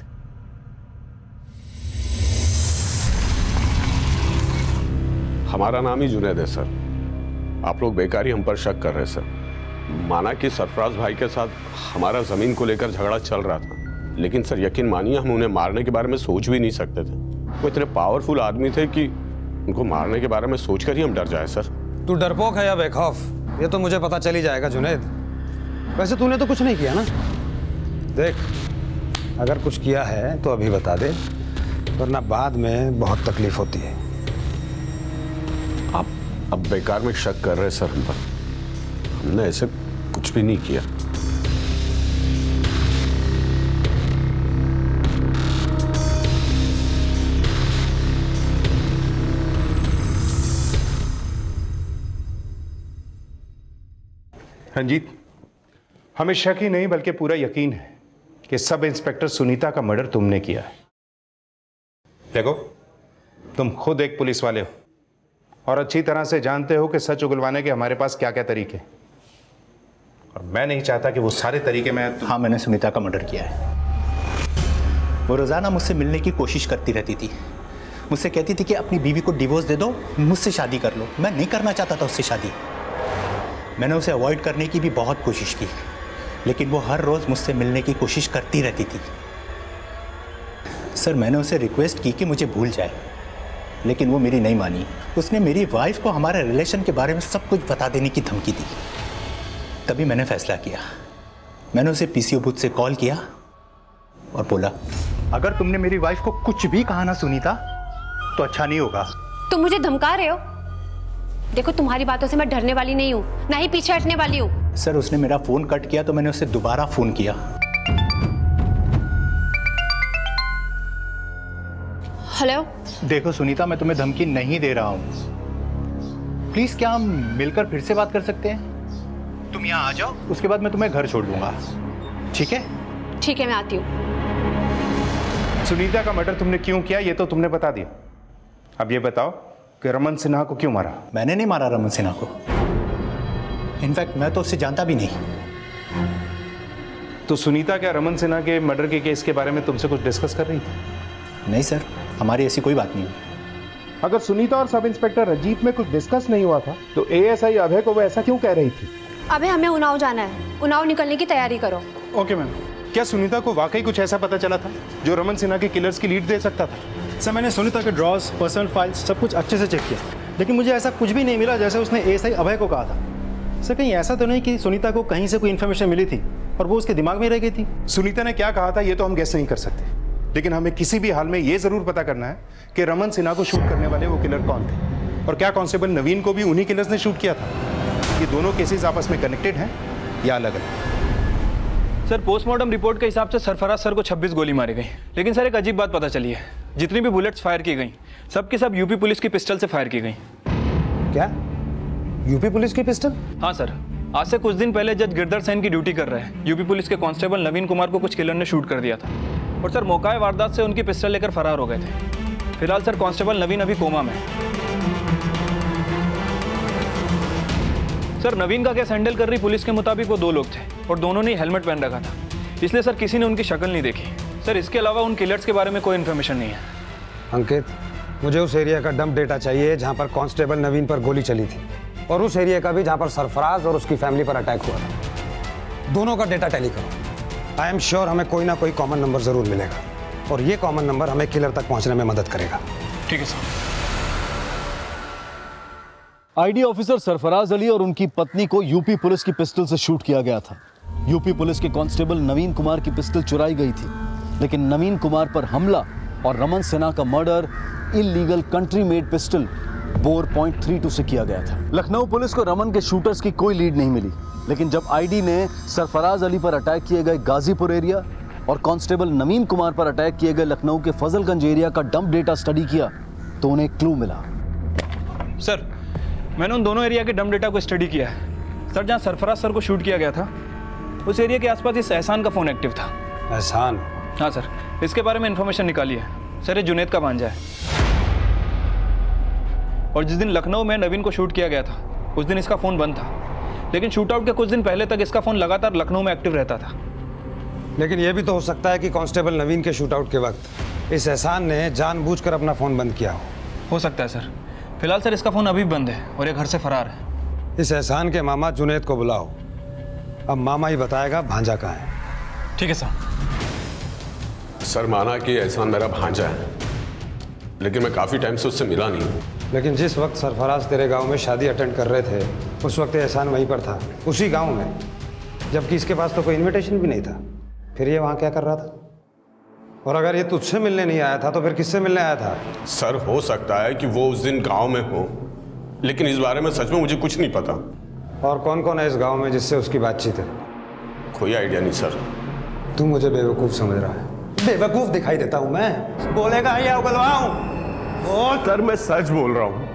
हमारा नाम ही जुनैद है सर। आप लोग बेकार ही हम पर शक कर रहे हैं सर। माना कि सरफराज भाई के साथ हमारा ज़मीन को लेकर झगड़ा चल रहा था, लेकिन सर यकीन मानिए हम उन्हें मारने के बारे में सोच भी नहीं सकते थे। वो इतने पावरफुल आदमी थे कि उनको मारने के बारे में सोचकर ही हम डर जाए सर। तू डरपोक है या बेखौफ, ये तो मुझे पता चल ही जाएगा जुनैद। वैसे तूने तो कुछ नहीं किया ना? देख, अगर कुछ किया है तो अभी बता दे, वरना बाद में बहुत तकलीफ होती है। आप अब बेकार में शक कर रहे हैं सर हम पर। हमने ऐसे कुछ भी नहीं किया। रंजीत, हमें शक ही नहीं बल्कि पूरा यकीन है कि सब इंस्पेक्टर सुनीता का मर्डर तुमने किया है। देखो, तुम खुद एक पुलिस वाले हो और अच्छी तरह से जानते हो कि सच उगलवाने के हमारे पास क्या क्या तरीके, और मैं नहीं चाहता कि वो सारे तरीके मैं हाँ, मैंने सुनीता का मर्डर किया है। वो रोज़ाना मुझसे मिलने की कोशिश करती रहती थी। मुझसे कहती थी कि अपनी बीवी को डिवोर्स दे दो, मुझसे शादी कर लो। मैं नहीं करना चाहता था उससे शादी। मैंने उसे अवॉइड करने की भी बहुत कोशिश की, लेकिन वो हर रोज़ मुझसे मिलने की कोशिश करती रहती थी। सर, मैंने उसे रिक्वेस्ट की कि मुझे भूल जाए, लेकिन वो मेरी नहीं मानी। उसने मेरी वाइफ को हमारे रिलेशन के बारे में सब कुछ बता देने की धमकी दी। तभी मैंने फैसला किया। मैंने उसे पीसीओ बूथ से कॉल किया और बोला, अगर तुमने मेरी वाइफ को कुछ भी कहा ना सुनीता, तो अच्छा नहीं होगा। तुम मुझे धमका रहे हो? देखो, तुम्हारी बातों से मैं डरने वाली नहीं हूँ, ना ही पीछे हटने वाली हूँ। सर, उसने मेरा फोन कट किया तो मैंने उसे दोबारा फोन किया। हेलो? देखो सुनीता, मैं तुम्हें धमकी नहीं दे रहा हूँ। प्लीज, क्या हम मिलकर फिर से बात कर सकते हैं? तुम यहाँ आ जाओ, उसके बाद मैं तुम्हें घर छोड़ दूंगा। ठीक है? ठीक है, मैं आती हूँ। सुनीता का मर्डर तुमने क्यों किया ये तो तुमने बता दिया। अब ये बताओ कि रमन सिन्हा को क्यों मारा? मैंने नहीं मारा रमन सिन्हा को। इनफैक्ट मैं तो उससे जानता भी नहीं। तो सुनीता क्या रमन सिन्हा के मर्डर के केस के बारे में तुमसे कुछ डिस्कस कर रही थी? नहीं सर, हमारी ऐसी कोई बात नहीं हुई। अगर सुनीता और सब इंस्पेक्टर रंजीत में कुछ डिस्कस नहीं हुआ था तो एएसआई अभय को वो ऐसा क्यों कह रही थी? अभय, हमें उन्नाव जाना है। उन्नाव निकलने की तैयारी करो। Okay ma'am. क्या सुनीता को वाकई कुछ ऐसा पता चला था जो रमन सिन्हा के किलर्स की लीड दे सकता था? सर, मैंने सुनीता के ड्रॉर्स, पर्सनल फाइल्स सब कुछ अच्छे से चेक किया, लेकिन मुझे ऐसा कुछ भी नहीं मिला जैसे उसने एएसआई अभय को कहा था। सर कहीं ऐसा तो नहीं कि सुनीता को कहीं से कोई इन्फॉर्मेशन मिली थी और वो उसके दिमाग में रह गई थी? सुनीता ने क्या कहा था ये तो हम गेस नहीं कर सकते, लेकिन हमें किसी भी हाल में ये जरूर पता करना है कि रमन सिन्हा को शूट करने वाले वो किलर कौन थे, और क्या कांस्टेबल नवीन को भी उन्हीं किलर्स ने शूट किया था। ये दोनों केसेस आपस में कनेक्टेड हैं या अलग अलग? सर पोस्टमार्टम रिपोर्ट के हिसाब से सरफराज सर को 26 गोली मारी गई, लेकिन सर एक अजीब बात पता चली है, जितनी भी बुलेट्स फायर की गई सब की सब यूपी पुलिस की पिस्टल से फायर की गई। क्या? यूपी पुलिस की पिस्टल? हाँ सर, आज से कुछ दिन पहले जज गिरधर सेन की ड्यूटी कर रहे हैं यूपी पुलिस के कांस्टेबल नवीन कुमार को कुछ किलर ने शूट कर दिया था, और सर मौका वारदात से उनकी पिस्टल लेकर फरार हो गए थे। फिलहाल सर कांस्टेबल नवीन अभी कोमा में है। सर नवीन का केस हैंडल कर रही पुलिस के मुताबिक वो 2 लोग थे और दोनों ने हेलमेट पहन रखा था, इसलिए सर किसी ने उनकी शक्ल नहीं देखी। सर इसके अलावा उन किलर्स के बारे में कोई इन्फॉर्मेशन नहीं है। अंकित, मुझे उस एरिया का डंप डेटा चाहिए जहां पर कांस्टेबल नवीन पर गोली चली थी, और उस एरिया का भी जहां पर सरफराज और उसकी फैमिली पर अटैक हुआ था। दोनों का डेटा टैली करो। आई एम श्योर हमें कोई ना कोई कॉमन नंबर जरूर मिलेगा, और ये कॉमन नंबर हमें किलर तक पहुंचने में मदद करेगा। ठीक है sir. ID officer Sarfaraz Ali और उनकी पत्नी को यूपी पुलिस की पिस्टल से शूट किया गया था। यूपी पुलिस के कांस्टेबल नवीन कुमार की पिस्टल चुराई गई थी, लेकिन नवीन कुमार पर हमला और रमन सिन्हा का murder illegal country made pistol bore .32 से किया गया था। लखनऊ पुलिस को रमन के शूटर्स की कोई लीड नहीं मिली, लेकिन जब आईडी ने सरफराज अली पर अटैक किए गए गाजीपुर एरिया और कांस्टेबल नवीन कुमार पर अटैक किए गए लखनऊ के फजलगंज एरिया का डंप डेटा स्टडी किया तो उन्हें क्लू मिला। सर मैंने उन दोनों एरिया के डंप डेटा को स्टडी किया है। सर जहाँ सरफराज सर को शूट किया गया था उस एरिया के आसपास इस एहसान का फ़ोन एक्टिव था। एहसान? हाँ सर, इसके बारे में इन्फॉर्मेशन निकाली है। सर ये जुनैद का भांजा है, और जिस दिन लखनऊ में नवीन को शूट किया गया था उस दिन इसका फ़ोन बंद था, लेकिन शूट आउट के कुछ दिन पहले तक इसका फ़ोन लगातार लखनऊ में एक्टिव रहता था। लेकिन यह भी तो हो सकता है कि कांस्टेबल नवीन के शूट आउट के वक्त इस एहसान ने जानबूझकर अपना फ़ोन बंद किया हो सकता है सर। फिलहाल सर इसका फ़ोन अभी बंद है और ये घर से फरार है। इस एहसान के मामा जुनैद को बुलाओ, अब मामा ही बताएगा भांजा कहाँ है। ठीक है सर। सर माना कि एहसान मेरा भांजा है, लेकिन मैं काफ़ी टाइम से उससे मिला नहीं हूँ। लेकिन जिस वक्त सरफराज तेरे गांव में शादी अटेंड कर रहे थे उस वक्त एहसान वहीं पर था, उसी गांव में, जबकि इसके पास तो कोई इनविटेशन भी नहीं था। फिर ये वहाँ क्या कर रहा था? और अगर ये तुझसे मिलने नहीं आया था तो फिर किससे मिलने आया था? सर हो सकता है कि वो उस दिन गांव में हो, लेकिन इस बारे में सच में मुझे कुछ नहीं पता। और कौन कौन है इस गांव में जिससे उसकी बातचीत है? कोई आइडिया नहीं सर। तू मुझे बेवकूफ़ समझ रहा है? बेवकूफ़ दिखाई देता हूँ मैं? बोलेगा या उगलवाऊं? बोल। सर मैं सच बोल रहा हूँ,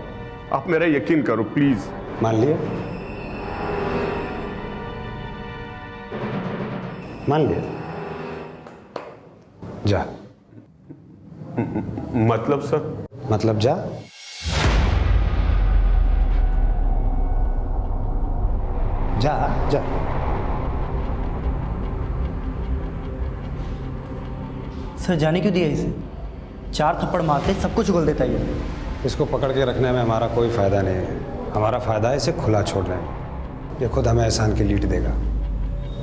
आप मेरा यकीन करो प्लीज। मान लिया? मान लिया? जा। मतलब सर? मतलब जा। जा जा। सर जाने क्यों दिया इसे? 4 थप्पड़ मारते सब कुछ उगल देता है। इसको पकड़ के रखने में हमारा कोई फ़ायदा नहीं है, हमारा फ़ायदा है इसे खुला छोड़ने में। ये खुद हमें एहसान की लीड देगा।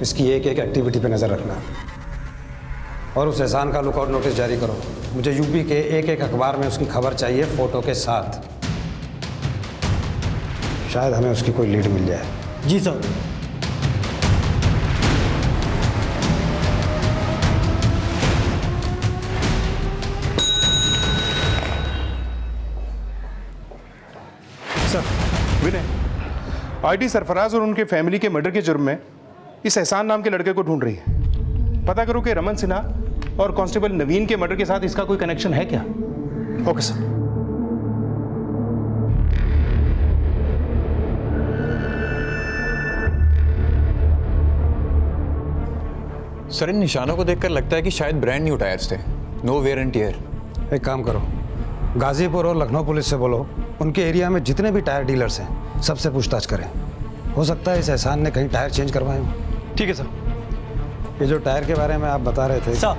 इसकी एक एक एक्टिविटी पे नज़र रखना, और उस एहसान का लुकआउट नोटिस जारी करो। मुझे यूपी के एक एक अखबार में उसकी खबर चाहिए, फ़ोटो के साथ। शायद हमें उसकी कोई लीड मिल जाए। जी सर। सर विनय, आईडी सरफराज और उनके फैमिली के मर्डर के जुर्म में इस एहसान नाम के लड़के को ढूंढ रही है। पता करो कि रमन सिन्हा और कांस्टेबल नवीन के मर्डर के साथ इसका कोई कनेक्शन है क्या? Okay sir. सर इन निशानों को देखकर लगता है कि शायद ब्रांड न्यू टायर्स थे, नो वेयर एंड टियर। एक काम करो, गाजीपुर और लखनऊ पुलिस से बोलो उनके एरिया में जितने भी टायर डीलर्स हैं सबसे पूछताछ करें। हो सकता है इस एहसान ने कहीं टायर चेंज करवाए हों। ठीक है सर। ये जो टायर के बारे में आप बता रहे थे सर,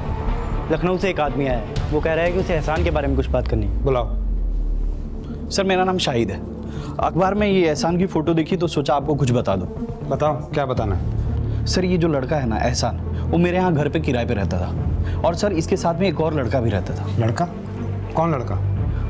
लखनऊ से एक आदमी आया है, वो कह रहा है कि उसे एहसान के बारे में कुछ बात करनी है। बुलाओ। सर मेरा नाम शाहिद है, अखबार में ये एहसान की फ़ोटो देखी तो सोचा आपको कुछ बता दूं। बताओ क्या बताना है? सर ये जो लड़का है ना एहसान, वो मेरे यहाँ घर पे किराए पे रहता था, और सर इसके साथ में एक और लड़का भी रहता था। लड़का? कौन लड़का?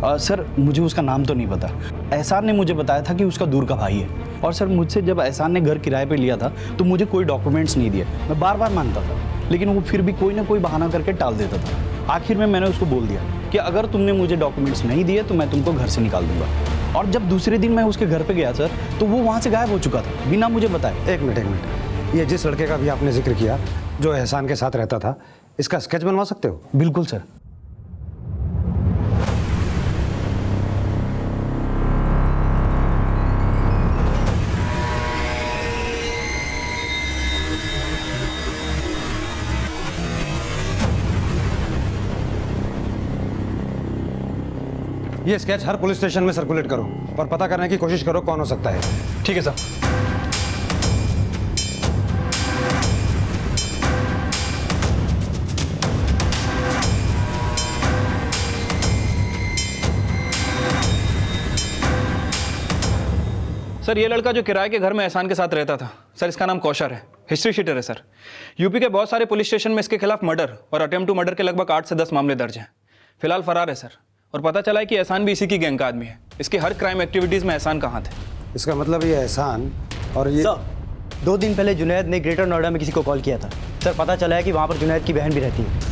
सर मुझे उसका नाम तो नहीं पता। एहसान ने मुझे बताया था कि उसका दूर का भाई है। और सर मुझसे जब एहसान ने घर किराए पे लिया था तो मुझे कोई डॉक्यूमेंट्स नहीं दिए। मैं बार बार मांगता था, लेकिन वो फिर भी कोई ना कोई बहाना करके टाल देता था। आखिर में मैंने उसको बोल दिया कि अगर तुमने मुझे डॉक्यूमेंट्स नहीं दिए तो मैं तुमको घर से निकाल दूंगा। और जब दूसरे दिन मैं उसके घर पे गया सर, तो वो वहाँ से गायब हो चुका था बिना मुझे बताए। एक मिनट, ये जिस लड़के का भी आपने जिक्र किया जो एहसान के साथ रहता था, इसका स्केच बनवा सकते हो? बिल्कुल सर। ये स्केच हर पुलिस स्टेशन में सर्कुलेट करो और पता करने की कोशिश करो कौन हो सकता है। ठीक है सर। सर ये लड़का जो किराए के घर में एहसान के साथ रहता था सर, इसका नाम कौशर है, हिस्ट्री शीटर है सर। यूपी के बहुत सारे पुलिस स्टेशन में इसके खिलाफ मर्डर और अटेम्प्ट टू मर्डर के लगभग 8 से 10 मामले दर्ज हैं। फिलहाल फरार है सर। और पता चला है कि एहसान भी इसी की गैंग का आदमी है। इसके हर क्राइम एक्टिविटीज़ में एहसान कहाँ थे। इसका मतलब ये एहसान और ये सर 2 दिन पहले जुनैद ने ग्रेटर नोएडा में किसी को कॉल किया था सर। पता चला है कि वहाँ पर जुनैद की बहन भी रहती है।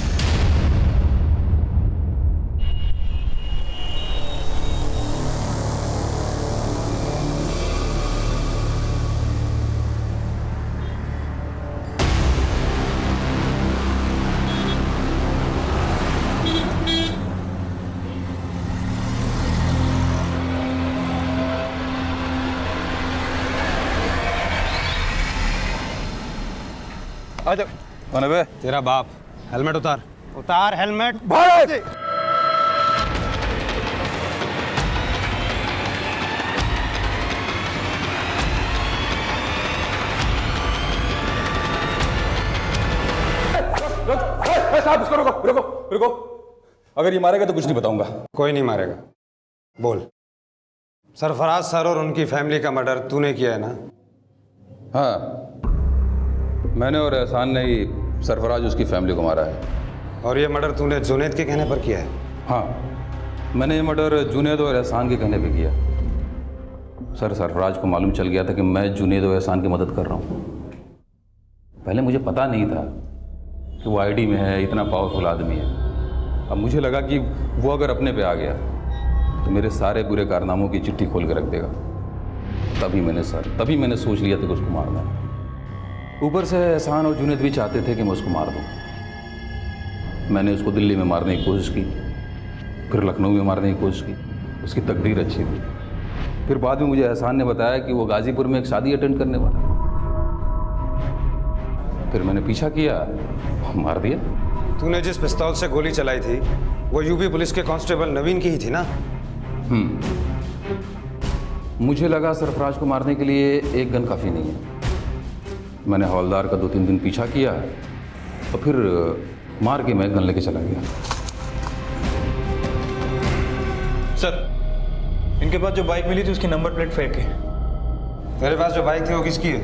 कौन है बे? तेरा बाप। हेलमेट उतार। उतार हेलमेट। साहब इसको रुको रुको रुको, अगर ये मारेगा तो कुछ नहीं बताऊंगा। कोई नहीं मारेगा, बोल। सरफराज सर और उनकी फैमिली का मर्डर तूने किया है ना? हाँ, मैंने और एहसान ने ही सरफराज उसकी फैमिली को मारा है। और ये मर्डर तूने जुनैद के कहने पर किया है? हाँ, मैंने ये मर्डर जुनैद और एहसान के कहने पे किया। सर सरफराज को मालूम चल गया था कि मैं जुनैद और एहसान की मदद कर रहा हूँ। पहले मुझे पता नहीं था कि वो आईडी में है, इतना पावरफुल आदमी है। अब मुझे लगा कि वो अगर अपने पे आ गया तो मेरे सारे बुरे कारनामों की चिट्ठी खोल के रख देगा। तभी मैंने सोच लिया था कि उसको मारना है। ऊपर से एहसान और जुनैद भी चाहते थे कि मैं उसको मार दूँ। मैंने उसको दिल्ली में मारने की कोशिश की, फिर लखनऊ में मारने की कोशिश की। उसकी तकदीर अच्छी थी। फिर बाद में मुझे एहसान ने बताया कि वो गाजीपुर में एक शादी अटेंड करने वाला। फिर मैंने पीछा किया, मार दिया। तूने जिस पिस्तौल से गोली चलाई थी वो यूपी पुलिस के कांस्टेबल नवीन की ही थी ना? मुझे लगा सरफराज को मारने के लिए एक गन काफ़ी नहीं है। मैंने हवलदार का 2-3 दिन पीछा किया और फिर मार के मैं गन लेके चला गया। सर इनके पास जो बाइक मिली थी उसकी नंबर प्लेट फेक है। तेरे पास जो बाइक थी वो किसकी है?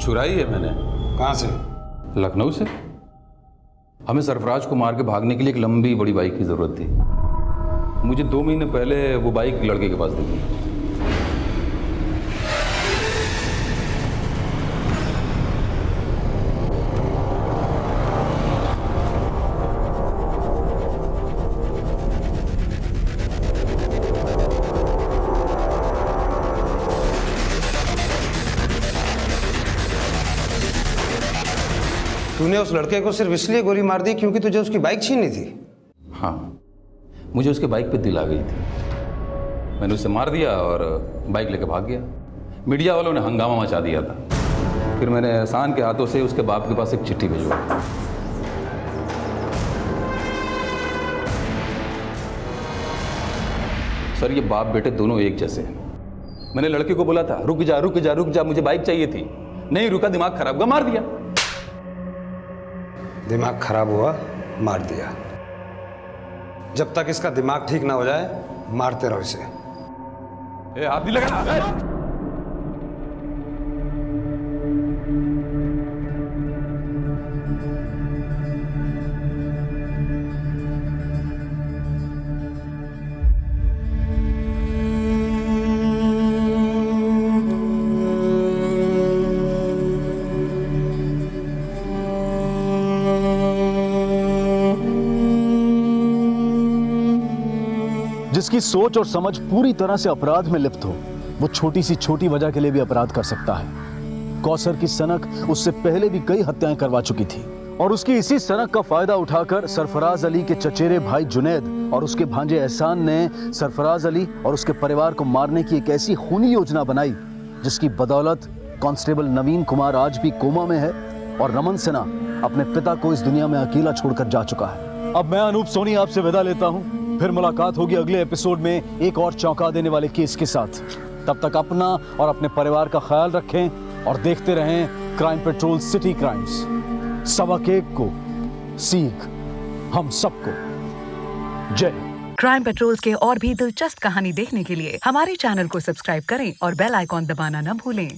चुराई है मैंने। कहाँ से? लखनऊ से। हमें सरफराज को मार के भागने के लिए एक लंबी बड़ी बाइक की ज़रूरत थी। मुझे 2 महीने पहले वो बाइक लड़के के पास दिखी। तूने उस लड़के को सिर्फ इसलिए गोली मार दी क्योंकि तुझे उसकी बाइक छीननी थी? हाँ, मुझे उसके बाइक पे दिल आ गई थी। मैंने उसे मार दिया और बाइक लेके भाग गया। मीडिया वालों ने हंगामा मचा दिया था। फिर मैंने एहसान के हाथों से उसके बाप के पास एक चिट्ठी भिजवाई। सर ये बाप बेटे दोनों एक जैसे हैं। मैंने लड़के को बोला था रुक जा रुक जा रुक जा, मुझे बाइक चाहिए थी। नहीं रुका, दिमाग खराब हुआ, मार दिया। दिमाग खराब हुआ, मार दिया। जब तक इसका दिमाग ठीक ना हो जाए मारते रहो इसे। हाथ भी लगा। जिसकी सोच और समझ पूरी तरह से अपराध में लिप्त हो, वो छोटी सी छोटी वजह के लिए भी अपराध कर सकता है। कौसर की सनक उससे पहले भी कई हत्याएं करवा चुकी थी और उसकी इसी सनक का फायदा उठाकर सरफराज अली के चचेरे भाई जुनैद और उसके भांजे एहसान ने सरफराज अली और उसके परिवार को मारने की एक ऐसी खूनी योजना बनाई जिसकी बदौलत कांस्टेबल नवीन कुमार आज भी कोमा में है और रमन सिन्हा अपने पिता को इस दुनिया में अकेला छोड़कर जा चुका है। अब मैं अनूप सोनी आपसे विदा लेता हूं। फिर मुलाकात होगी अगले एपिसोड में एक और चौंका देने वाले केस के साथ। तब तक अपना और अपने परिवार का ख्याल रखें और देखते रहें क्राइम पेट्रोल सिटी क्राइम्स। सबक एक को सीख हम सबको। जय हिंद। क्राइम पेट्रोल के और भी दिलचस्प कहानी देखने के लिए हमारे चैनल को सब्सक्राइब करें और बेल आइकॉन दबाना न भूलें।